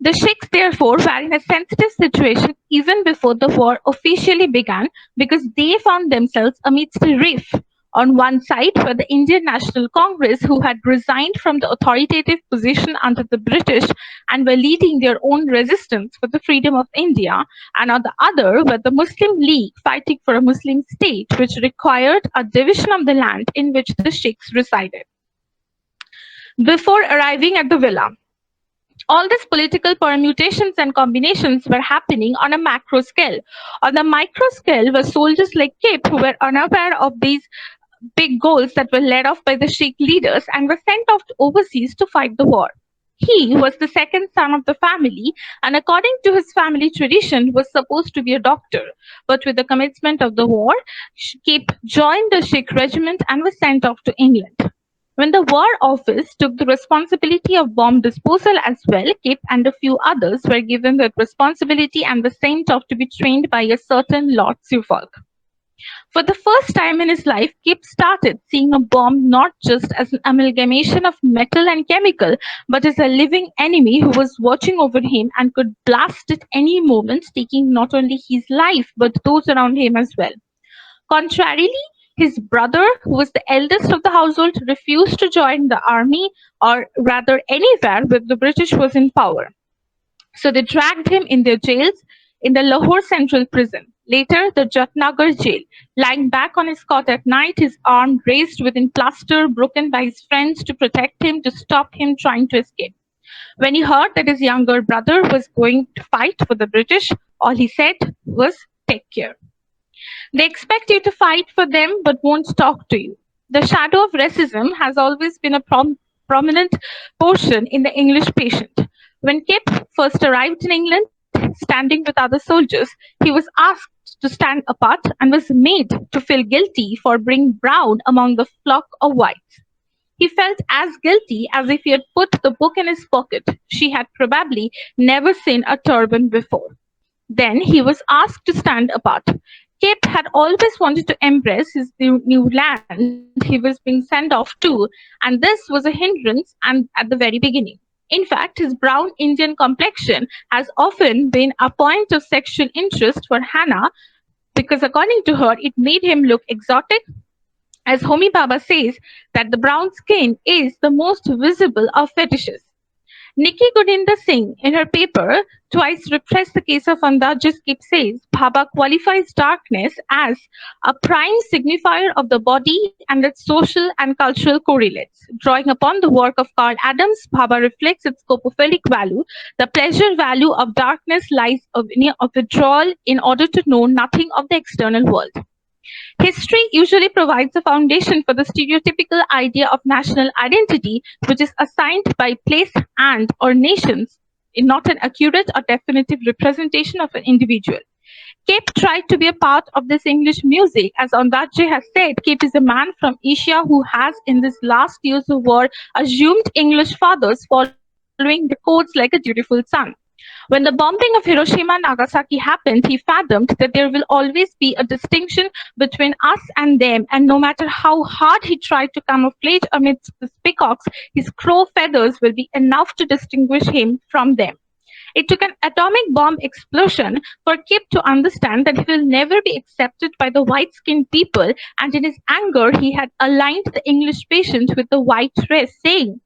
The Sikhs, therefore, were in a sensitive situation even before the war officially began because they found themselves amidst a rift. On one side were the Indian National Congress, who had resigned from the authoritative position under the British and were leading their own resistance for the freedom of India, and on the other were the Muslim League, fighting for a Muslim state, which required a division of the land in which the Sikhs resided. Before arriving at the villa, all these political permutations and combinations were happening on a macro scale. On the micro scale were soldiers like Kip, who were unaware of these big goals that were led off by the Sikh leaders and were sent off overseas to fight the war. He was the second son of the family and according to his family tradition was supposed to be a doctor. But with the commencement of the war, Kip joined the Sikh regiment and was sent off to England. When the War Office took the responsibility of bomb disposal as well, Kip and a few others were given that responsibility and were sent off to be trained by a certain Lord Suffolk. For the first time in his life, Kip started seeing a bomb not just as an amalgamation of metal and chemical, but as a living enemy who was watching over him and could blast at any moment, taking not only his life, but those around him as well. Contrarily, his brother, who was the eldest of the household, refused to join the army, or rather anywhere where the British was in power. So they dragged him in their jails in the Lahore Central Prison, later the Jatnagar jail. Lying back on his cot at night, his arm raised within plaster, broken by his friends to protect him, to stop him trying to escape. When he heard that his younger brother was going to fight for the British, all he said was, "Take care. They expect you to fight for them but won't talk to you." The shadow of racism has always been a prominent portion in the English patient. When Kip first arrived in England, standing with other soldiers, he was asked to stand apart and was made to feel guilty for being brown among the flock of whites. He felt as guilty as if he had put the book in his pocket. She had probably never seen a turban before. Then he was asked to stand apart. Kip had always wanted to embrace his new land he was being sent off to, and this was a hindrance and at the very beginning. In fact, his brown Indian complexion has often been a point of sexual interest for Hannah because, according to her, it made him look exotic. As Homi Bhabha says, that the brown skin is the most visible of fetishes. Nikki Govinda Singh, in her paper, Twice Repressed the Case of Andaj Skip, says Bhabha qualifies darkness as a prime signifier of the body and its social and cultural correlates. Drawing upon the work of Carl Adams, Bhabha reflects its scopophilic value. The pleasure value of darkness lies of withdrawal in order to know nothing of the external world. History usually provides a foundation for the stereotypical idea of national identity, which is assigned by place and or nations, not an accurate or definitive representation of an individual. Kip tried to be a part of this English music. As Ondaatje has said, Kip is a man from Asia who has, in this last years of war, assumed English fathers following the codes like a dutiful son. When the bombing of Hiroshima and Nagasaki happened, he fathomed that there will always be a distinction between us and them, and no matter how hard he tried to camouflage amidst the peacocks, his crow feathers will be enough to distinguish him from them. It took an atomic bomb explosion for Kip to understand that he will never be accepted by the white-skinned people, and in his anger, he had aligned the English patient with the white race, saying,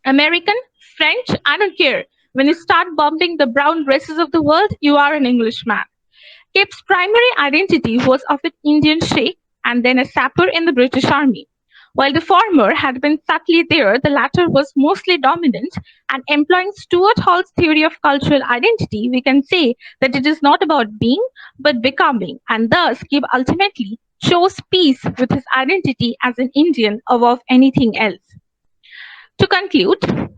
"American, French, I don't care. When you start bombing the brown races of the world, you are an Englishman." Kip's primary identity was of an Indian sheikh and then a sapper in the British Army. While the former had been subtly there, the latter was mostly dominant, and employing Stuart Hall's theory of cultural identity, we can say that it is not about being, but becoming, and thus Kip ultimately chose peace with his identity as an Indian above anything else. To conclude,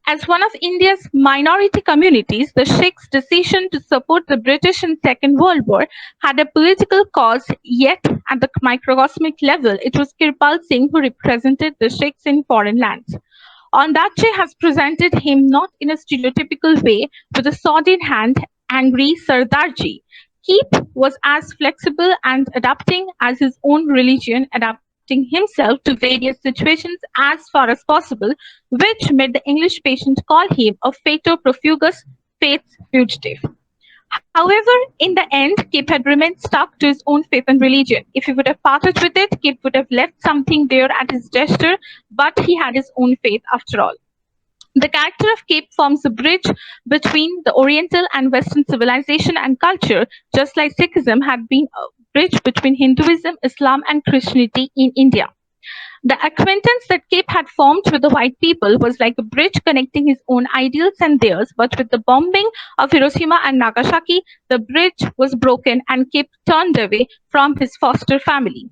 as one of India's minority communities, the Sikhs' decision to support the British in Second World War had a political cause, yet at the microcosmic level, it was Kirpal Singh who represented the Sikhs in foreign lands. Ondaatje has presented him not in a stereotypical way, with a sword in hand, angry Sardarji. Kip was as flexible and adapting as his own religion, adapting himself to various situations as far as possible, which made the English patient call him a Fato Profugus, faith's fugitive. However, in the end, Kip had remained stuck to his own faith and religion. If he would have parted with it, Kip would have left something there at his gesture, but he had his own faith after all. The character of Kip forms a bridge between the Oriental and Western civilization and culture, just like Sikhism had been a bridge between Hinduism, Islam, and Christianity in India. The acquaintance that Kip had formed with the white people was like a bridge connecting his own ideals and theirs, but with the bombing of Hiroshima and Nagasaki, the bridge was broken and Kip turned away from his foster family.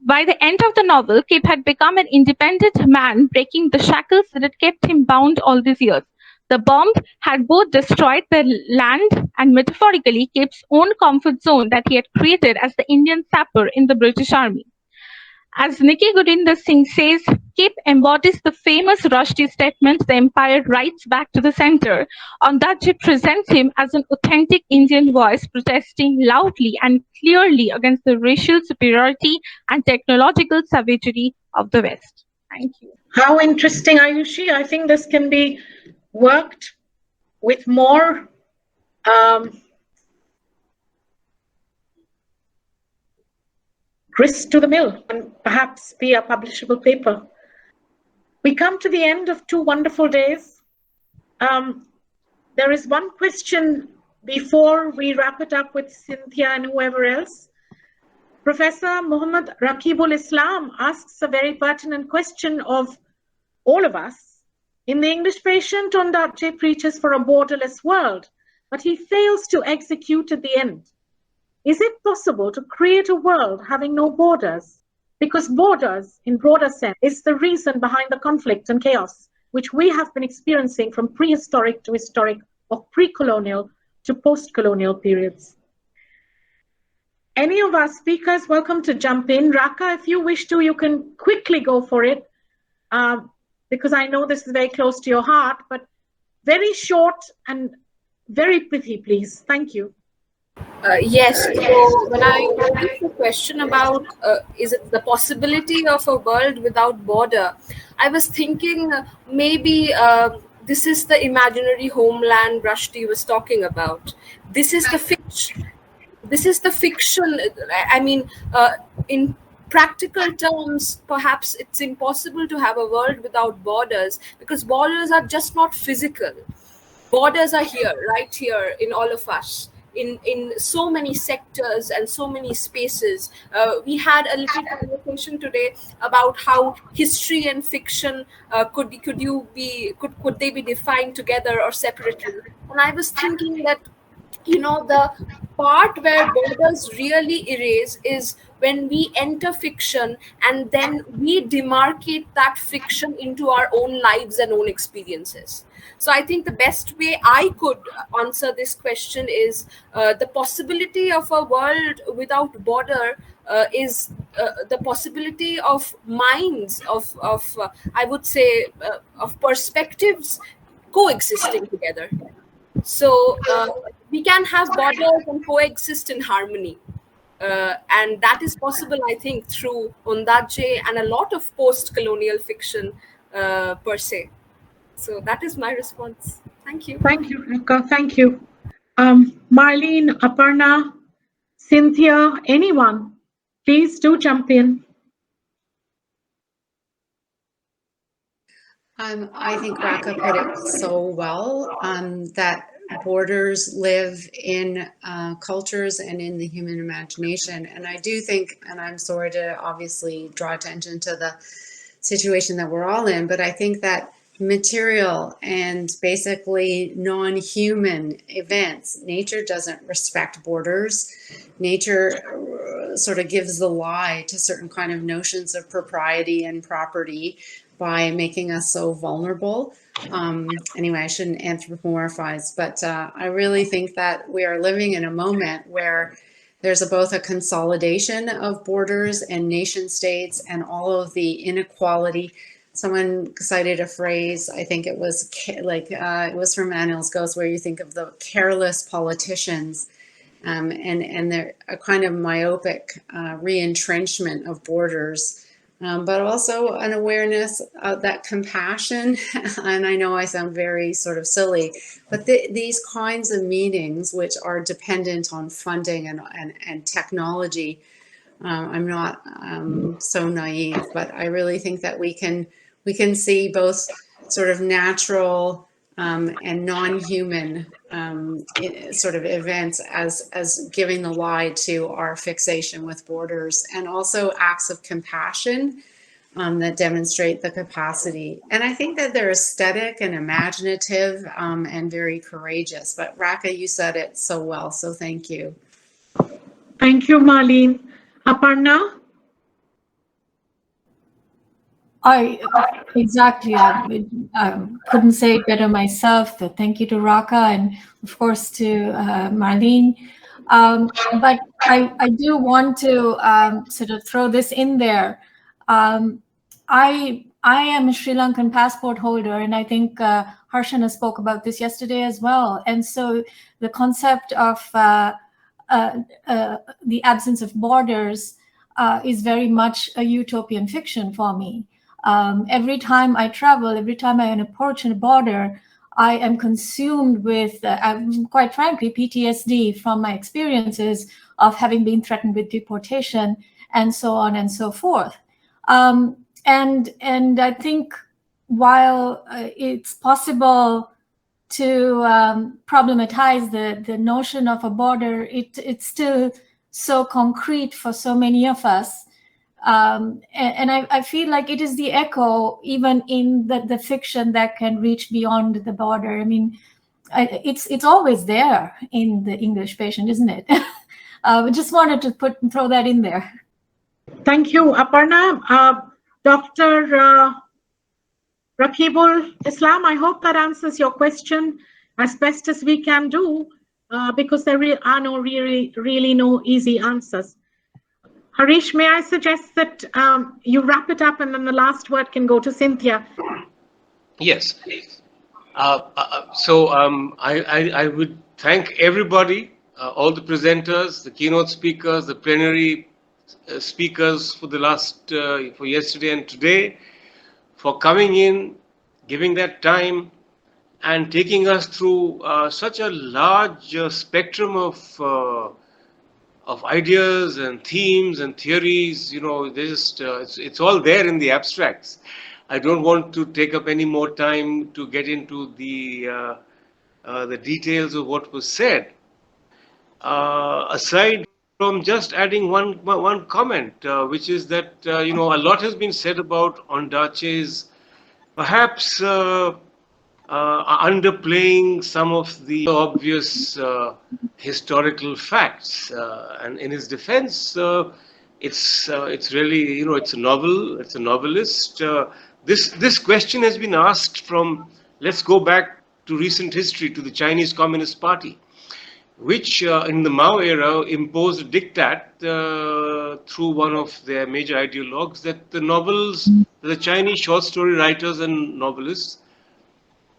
By the end of the novel, Kip had become an independent man, breaking the shackles that had kept him bound all these years. The bomb had both destroyed the land and, metaphorically, Kip's own comfort zone that he had created as the Indian sapper in the British Army. As Nikki Govinda Singh says, Kip embodies the famous Rushdie statement, "The empire rights back to the center." Ondaatje presents him as an authentic Indian voice protesting loudly and clearly against the racial superiority and technological savagery of the West. Thank you. How interesting, Ayushi. I think this can be worked with more grist to the mill and perhaps be a publishable paper. We come to the end of 2 wonderful days There is one question before we wrap it up with Cynthia and whoever else. Professor Muhammad Raqibul Islam asks a very pertinent question of all of us. In The English Patient, Ondaatje preaches for a borderless world, but he fails to execute at the end. Is it possible to create a world having no borders? Because borders, in broader sense, is the reason behind the conflict and chaos which we have been experiencing from prehistoric to historic or pre-colonial to post-colonial periods. Any of our speakers, welcome to jump in. Raka, if you wish to, you can quickly go for it, because I know this is very close to your heart, but very short and very pithy, please. Thank you. Yes. So when I asked the question about is it the possibility of a world without border, I was thinking maybe this is the imaginary homeland Rushdie was talking about. This is the fiction. This is the fiction. I mean, in practical terms, perhaps it's impossible to have a world without borders because borders are just not physical. Borders are here, right here in all of us. In so many sectors and so many spaces. We had a little conversation today about how history and fiction could they be defined together or separately. And I was thinking that, you know, the part where borders really erase is when we enter fiction and then we demarcate that fiction into our own lives and own experiences. So I think the best way I could answer this question is the possibility of a world without border is the possibility of minds, of I would say, of perspectives coexisting together. So we can have borders and coexist in harmony. And that is possible, I think, through Ondaatje and a lot of post-colonial fiction per se. So that is my response. Thank you. Thank you, Raka. Thank you. Marlene, Aparna, Cynthia, anyone, please do jump in. I think Raka put it so well, that borders live in cultures and in the human imagination. And I do think, and I'm sorry to obviously draw attention to the situation that we're all in, but I think that material and basically non-human events, nature doesn't respect borders. Nature sort of gives the lie to certain kind of notions of propriety and property by making us so vulnerable. Anyway, I shouldn't anthropomorphize, but I really think that we are living in a moment where there's both a consolidation of borders and nation states and all of the inequality. Someone cited a phrase, I think it was it was from Anil's Ghost, where you think of the careless politicians and they're a kind of myopic re-entrenchment of borders, but also an awareness of that compassion. And I know I sound very sort of silly, but these kinds of meetings, which are dependent on funding and technology, I'm not so naive, but I really think that we can see both sort of natural and non-human sort of events as giving the lie to our fixation with borders, and also acts of compassion that demonstrate the capacity. And I think that they're aesthetic and imaginative and very courageous. But Raka, you said it so well, so thank you. Thank you, Marlene. Aparna? Exactly. I couldn't say it better myself. Thank you to Raka and, of course, to Marlene. But I do want to sort of throw this in there. I am a Sri Lankan passport holder, and I think Harshana spoke about this yesterday as well. And so the concept of the absence of borders is very much a utopian fiction for me. Every time I travel, every time I approach a border, I am consumed with, quite frankly, PTSD from my experiences of having been threatened with deportation and so on and so forth. And I think while it's possible problematize the notion of a border. It's still so concrete for so many of us. And I feel like it is the echo, even in the fiction, that can reach beyond the border. I mean, it's always there in The English Patient, isn't it? I just wanted to throw that in there. Thank you, Aparna. Dr. Rakibul Islam, I hope that answers your question as best as we can do, because there are really no easy answers. Harish, may I suggest that you wrap it up and then the last word can go to Cynthia? Yes. I would thank everybody, all the presenters, the keynote speakers, the plenary speakers for the last, for yesterday and today, for coming in, giving that time, and taking us through such a large spectrum of ideas and themes and theories. You know, it's all there in the abstracts. I don't want to take up any more time to get into the details of what was said. Aside from just adding one comment, which is that you know, a lot has been said about Ondaatje's perhaps underplaying some of the obvious historical facts, and in his defense, it's really, you know, it's a novel, it's a novelist. This question has been asked from, let's go back to recent history, to the Chinese Communist Party, which in the Mao era imposed a diktat through one of their major ideologues that the novels, the Chinese short story writers and novelists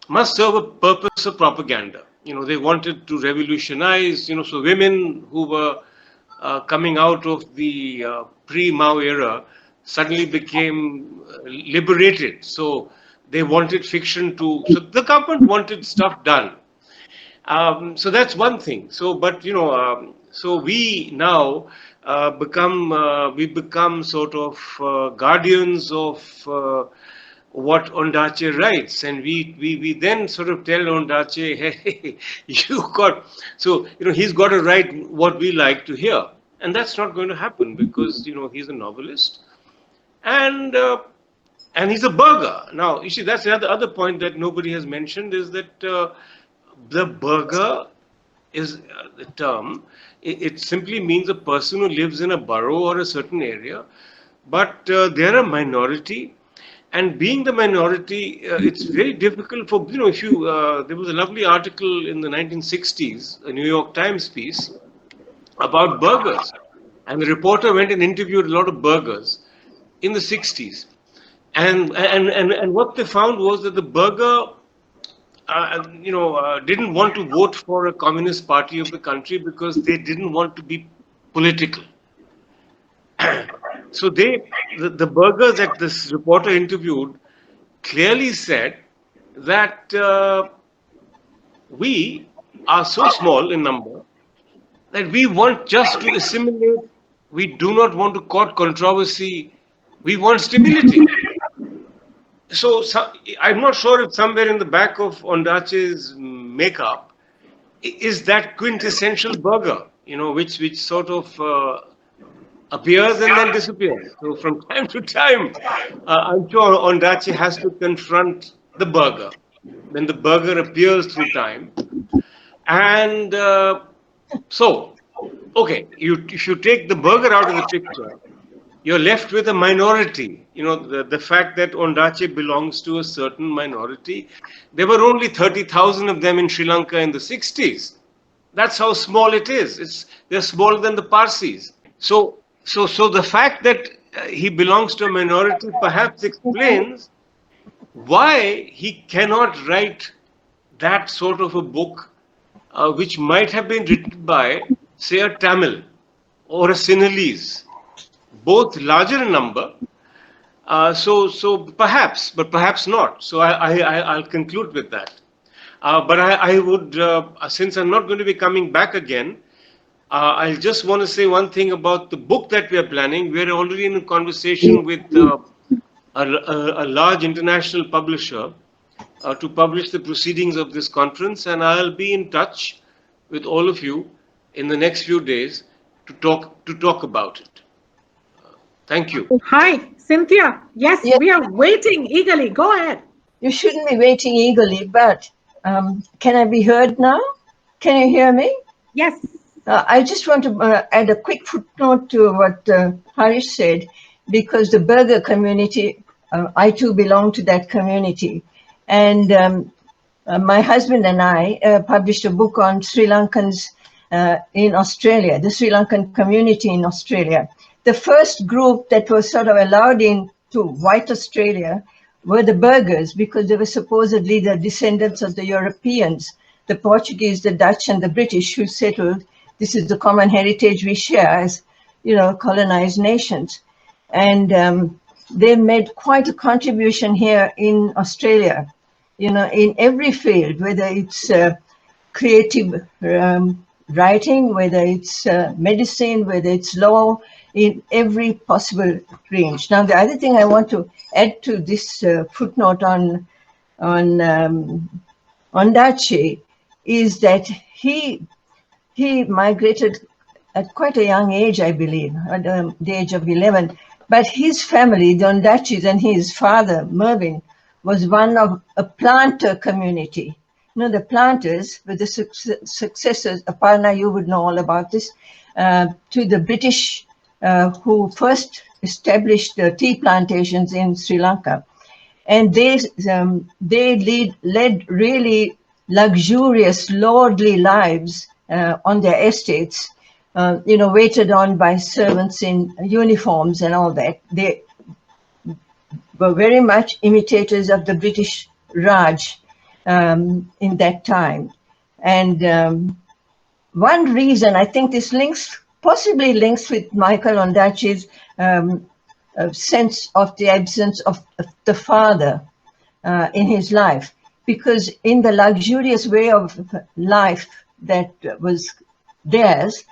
must serve a purpose of propaganda. You know, they wanted to revolutionize, you know, so women who were coming out of the pre-Mao era suddenly became liberated. So they wanted fiction to, so the government wanted stuff done. So that's one thing. So, but you know, so we now become sort of guardians of what Ondaatje writes, and we then sort of tell Ondaatje, hey, you got, so you know, he's got to write what we like to hear, and that's not going to happen because, you know, he's a novelist, and he's a burger. Now, you see, that's the other point that nobody has mentioned, is that the burger is the term. It simply means a person who lives in a borough or a certain area, but they're a minority. And being the minority, it's very difficult for, you know, if you, there was a lovely article in the 1960s, a New York Times piece about burgers. And the reporter went and interviewed a lot of burgers in the 60s. And what they found was that the burger, you know, didn't want to vote for a communist party of the country because they didn't want to be political. So the burgers that this reporter interviewed clearly said that we are so small in number that we want just to assimilate. We do not want to court controversy. We want stability. So I'm not sure if somewhere in the back of Ondaatje's makeup is that quintessential burger, you know, which sort of appears and then disappears. So from time to time, I'm sure Ondaatje has to confront the burger. When the burger appears through time. And so, okay, if you take the burger out of the picture, you're left with a minority. You know, the fact that Ondaatje belongs to a certain minority. There were only 30,000 of them in Sri Lanka in the 60s. That's how small it is. They're smaller than the Parsis. So the fact that he belongs to a minority perhaps explains why he cannot write that sort of a book, which might have been written by, say, a Tamil or a Sinhalese, both larger in number. So perhaps, but perhaps not. So I'll conclude with that. But I would, since I'm not going to be coming back again, I just want to say one thing about the book that we are planning. We are already in a conversation with a large international publisher to publish the proceedings of this conference, and I'll be in touch with all of you in the next few days to talk about it. Thank you. Hi, Cynthia. Yes, we are waiting eagerly. Go ahead. You shouldn't be waiting eagerly, but can I be heard now? Can you hear me? Yes. I just want to add a quick footnote to what Harish said, because the Burger community, I too belong to that community. And my husband and I published a book on Sri Lankans in Australia, the Sri Lankan community in Australia. The first group that was sort of allowed into white Australia were the Burgers, because they were supposedly the descendants of the Europeans, the Portuguese, the Dutch, and the British, who settled. This is the common heritage we share as, colonized nations. And they made quite a contribution here in Australia, in every field, whether it's creative writing, whether it's medicine, whether it's law, in every possible range. Now, the other thing I want to add to this footnote on Ondaatje is that he migrated at quite a young age, I believe, at the age of 11. But his family, the Ondaatjes, and his father, Mervyn, was one of a planter community. The planters were the successors, Aparna, you would know all about this, to the British who first established the tea plantations in Sri Lanka. And they led really luxurious, lordly lives on their estates, waited on by servants in uniforms and all that. They were very much imitators of the British Raj in that time. And one reason, I think this possibly links with Michael Ondaatje's sense of the absence of the father in his life, because in the luxurious way of life that was theirs,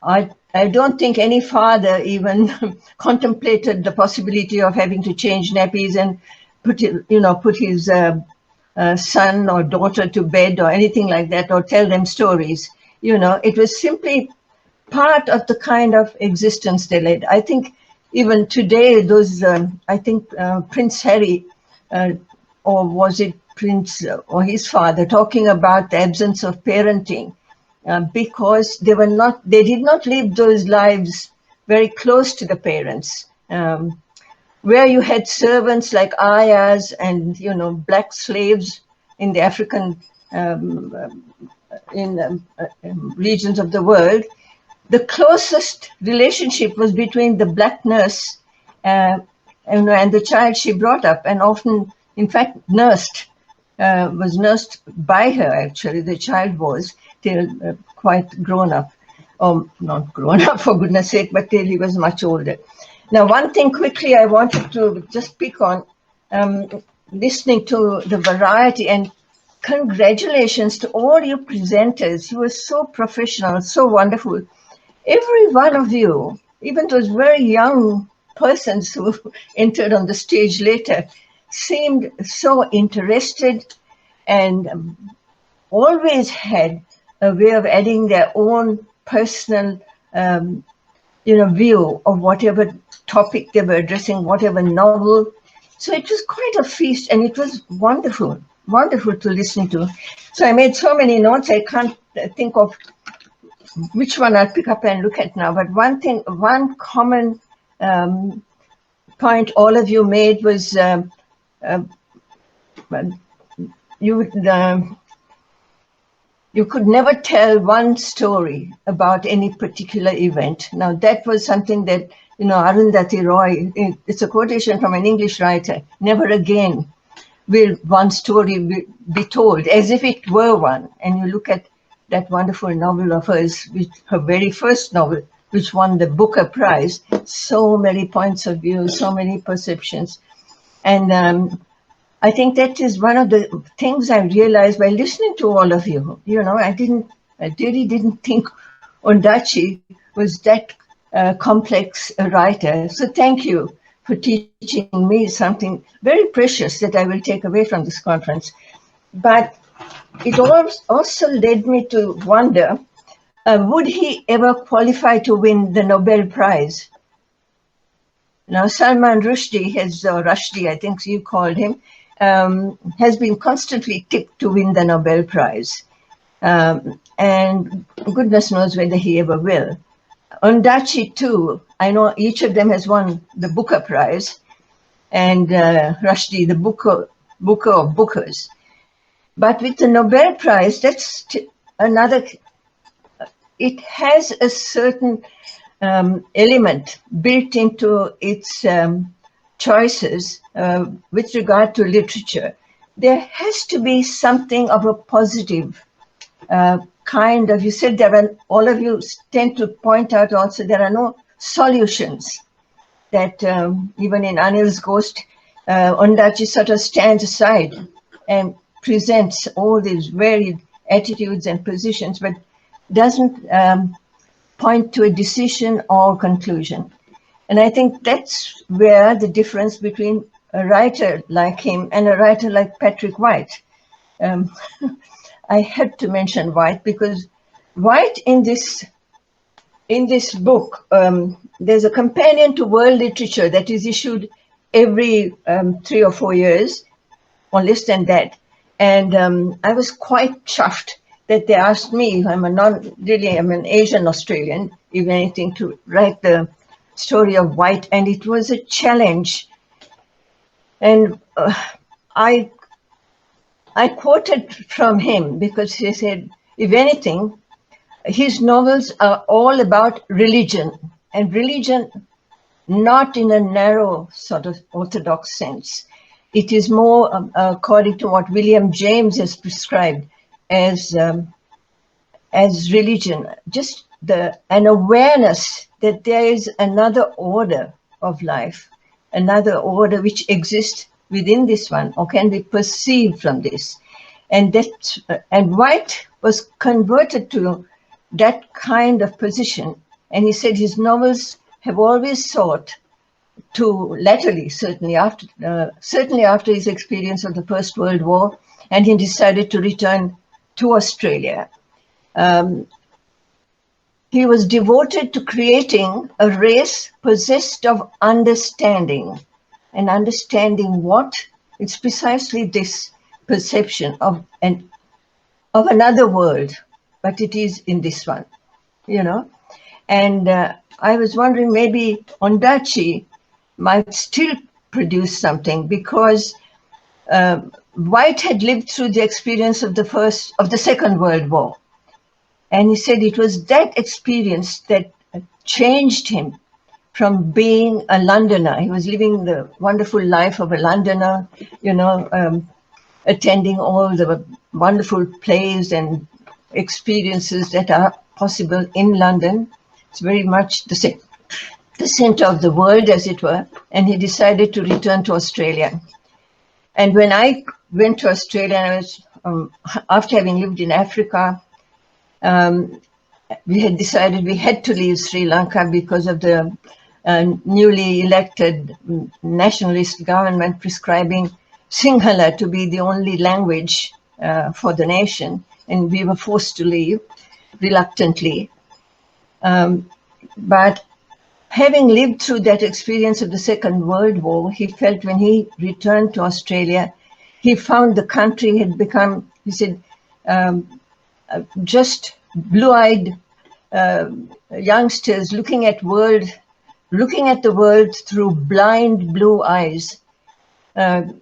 I don't think any father even contemplated the possibility of having to change nappies and put his son or daughter to bed or anything like that, or tell them stories. It was simply part of the kind of existence they led. I think even today, those, Prince Harry, or was it Prince or his father, talking about the absence of parenting, because they did not live those lives very close to the parents, where you had servants like ayahs and, black slaves in the African regions of the world. The closest relationship was between the black nurse and the child she brought up, and often, in fact, was nursed by her, actually. The child was, till quite grown up, or not grown up for goodness sake, but till he was much older. Now, one thing quickly I wanted to just pick on, listening to the variety, and congratulations to all you presenters. You were so professional, so wonderful. Every one of you, even those very young persons who entered on the stage later, seemed so interested and always had a way of adding their own personal, view of whatever topic they were addressing, whatever novel. So it was quite a feast, and it was wonderful, wonderful to listen to. So I made so many notes, I can't think of which one I'll pick up and look at now. But one common point all of you made was you could never tell one story about any particular event. Now, that was something that, Arundhati Roy, it's a quotation from an English writer, never again will one story be told, as if it were one. And you look at that wonderful novel of hers, her very first novel, which won the Booker Prize, so many points of view, so many perceptions. And I think that is one of the things I realized by listening to all of you. I really didn't think Ondaatje was that complex a writer. So thank you for teaching me something very precious that I will take away from this conference. But it also led me to wonder, would he ever qualify to win the Nobel Prize? Now, Salman Rushdie Rushdie, I think you called him, has been constantly tipped to win the Nobel Prize. And goodness knows whether he ever will. Ondaatje too, I know each of them has won the Booker Prize, and Rushdie, the Booker of Bookers. But with the Nobel Prize, that's another, it has a certain element built into its choices with regard to literature. There has to be something of a positive kind of, you said there are, all of you tend to point out also there are no solutions, that even in Anil's Ghost, Ondaatje sort of stands aside and presents all these varied attitudes and positions, but doesn't point to a decision or conclusion. And I think that's where the difference between a writer like him and a writer like Patrick White. I had to mention White because White in this book, there's a companion to world literature that is issued every 3 or 4 years, or less than that. And I was quite chuffed that they asked me, I'm an Asian Australian, if anything, to write the story of White, and it was a challenge. And I quoted from him because he said, if anything, his novels are all about religion, and religion not in a narrow sort of orthodox sense. It is more according to what William James has prescribed as religion, just an awareness that there is another order of life, another order which exists within this one or can be perceived from this. And White was converted to that kind of position. And he said his novels have always sought to, latterly, certainly after his experience of the First World War, and he decided to return to Australia. He was devoted to creating a race possessed of understanding. And understanding what? It's precisely this perception of another world, but it is in this one, you know. And I was wondering maybe Ondaatje might still produce something, because White had lived through the experience of the Second World War. And he said it was that experience that changed him from being a Londoner. He was living the wonderful life of a Londoner, you know, attending all the wonderful plays and experiences that are possible in London. It's very much the center of the world, as it were. And he decided to return to Australia. And when I went to Australia, I was, after having lived in Africa, we had decided we had to leave Sri Lanka because of the newly elected nationalist government prescribing Sinhala to be the only language for the nation. And we were forced to leave reluctantly. But having lived through that experience of the Second World War, he felt when he returned to Australia, he found the country had become, he said, just blue-eyed youngsters looking at the world through blind blue eyes. The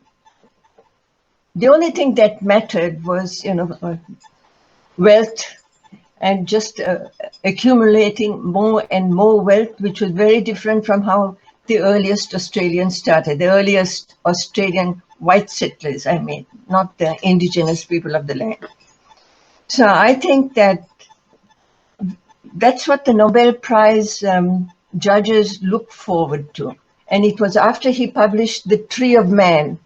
only thing that mattered was, you know, wealth, and just accumulating more and more wealth, which was very different from how the earliest Australians started, the earliest Australian white settlers, I mean, not the indigenous people of the land. So I think that that's what the Nobel Prize judges look forward to. And it was after he published The Tree of Man,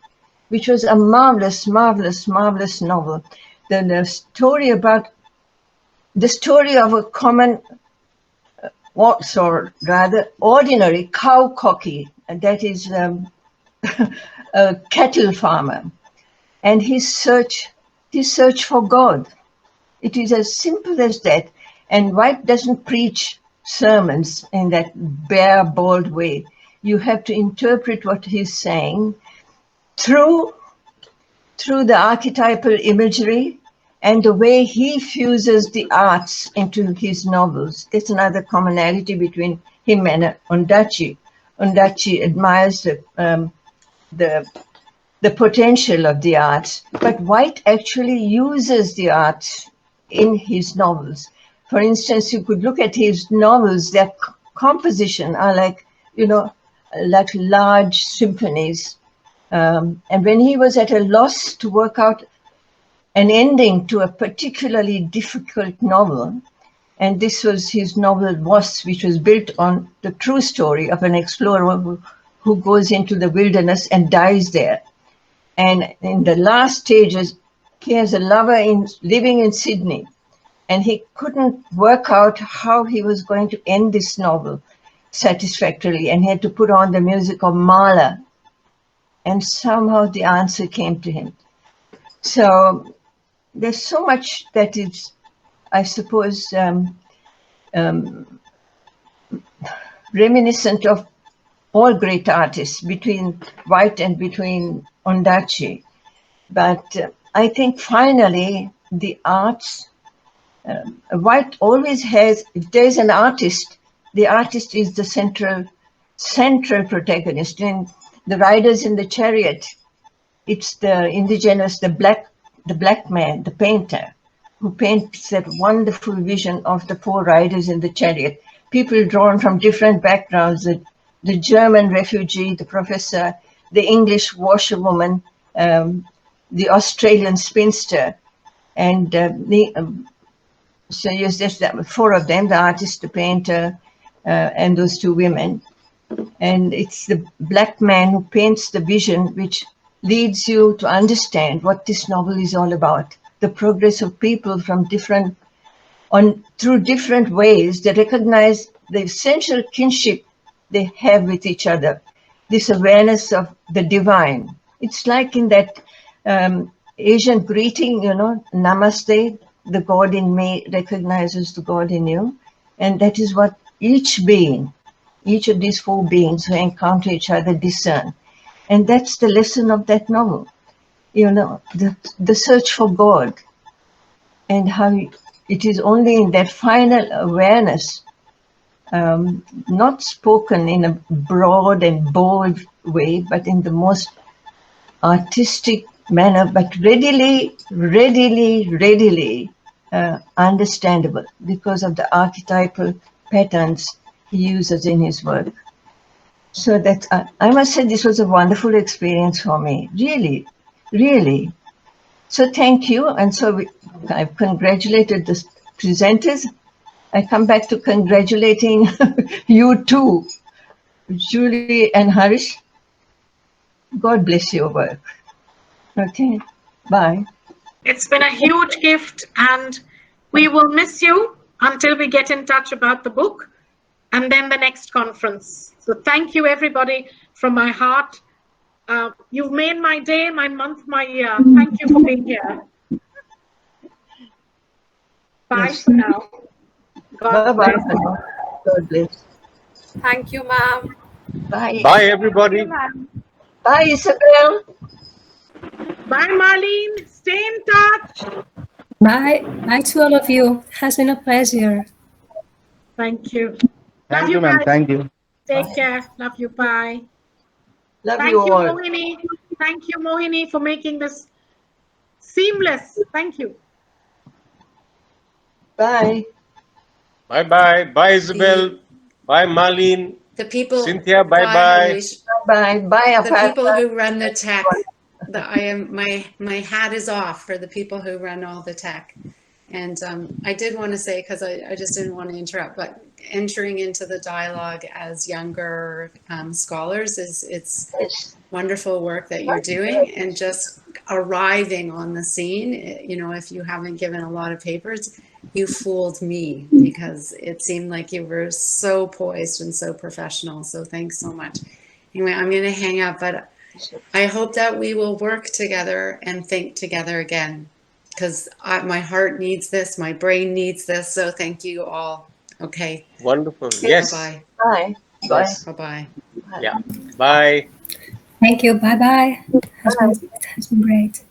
which was a marvelous, marvelous, marvelous novel. The story of a common, or rather ordinary cow cocky, that is a cattle farmer, and his search his search for God. It is as simple as that. And White doesn't preach sermons in that bare, bald way. You have to interpret what he's saying through the archetypal imagery and the way he fuses the arts into his novels. That's another commonality between him and Ondaatje. Ondaatje admires the potential of the arts, but White actually uses the arts in his novels. For instance, you could look at his novels, their composition are like, like large symphonies. And when he was at a loss to work out an ending to a particularly difficult novel, and this was his novel Voss, which was built on the true story of an explorer who goes into the wilderness and dies there. And in the last stages, he has a lover living in Sydney, and he couldn't work out how he was going to end this novel satisfactorily, and he had to put on the music of Mahler, and somehow the answer came to him. So there's so much that is, I suppose, reminiscent of all great artists, between White and between Ondaatje. But I think finally the arts, White always has, if there's an artist, the artist is the central protagonist. In The Riders in the Chariot, it's the indigenous, the black man, the painter, who paints that wonderful vision of the four riders in the chariot. People drawn from different backgrounds, the German refugee, the professor, the English washerwoman, the Australian spinster, and so yes, there's four of them, the artist, the painter, and those two women. And it's the black man who paints the vision which leads you to understand what this novel is all about. The progress of people from through different ways that recognize the essential kinship they have with each other, this awareness of the divine. It's like in that Asian greeting, namaste, the God in me recognizes the God in you. And that is what each being, each of these four beings who encounter each other discern. And that's the lesson of that novel, the search for God, and how it is only in that final awareness, not spoken in a broad and bold way, but in the most artistic manner, but readily understandable because of the archetypal patterns he uses in his work. So that I must say this was a wonderful experience for me, really, really. So thank you. And so I've congratulated the presenters. I come back to congratulating you too, Julie and Harish. God bless your work. Okay, bye. It's been a huge gift, and we will miss you until we get in touch about the book and then the next conference. So thank you, everybody, from my heart. You've made my day, my month, my year. Thank you for being here. Bye Yes. for now. God Bye-bye. bless. God bless. Thank you, ma'am. Bye. Bye, everybody. Bye, Isabel. Bye, Marlene. Stay in touch. Bye. Bye to all of you. Has been a pleasure. Thank you. Thank Love you, ma'am. guys. Thank you. Take care. Love you. Bye. Love Thank you you, all. Mohini. Thank you, Mohini, for making this seamless. Thank you. Bye. Bye-bye. Bye, Isabel. Bye, Marlene. The people. Cynthia, bye-bye. Harish. Bye. Bye. The people who run the tech. My hat is off for the people who run all the tech. And I did want to say, because I just didn't want to interrupt, but entering into the dialogue as younger scholars it's wonderful work that you're doing, and just arriving on the scene. If you haven't given a lot of papers, you fooled me, because it seemed like you were so poised and so professional. So thanks so much. Anyway, I'm going to hang up, but I hope that we will work together and think together again. because my heart needs this, my brain needs this. So thank you all. Okay. Wonderful. Yes. Bye. Bye. Bye. Bye. Bye. Yeah. Bye. Thank you. Bye bye. Has been great.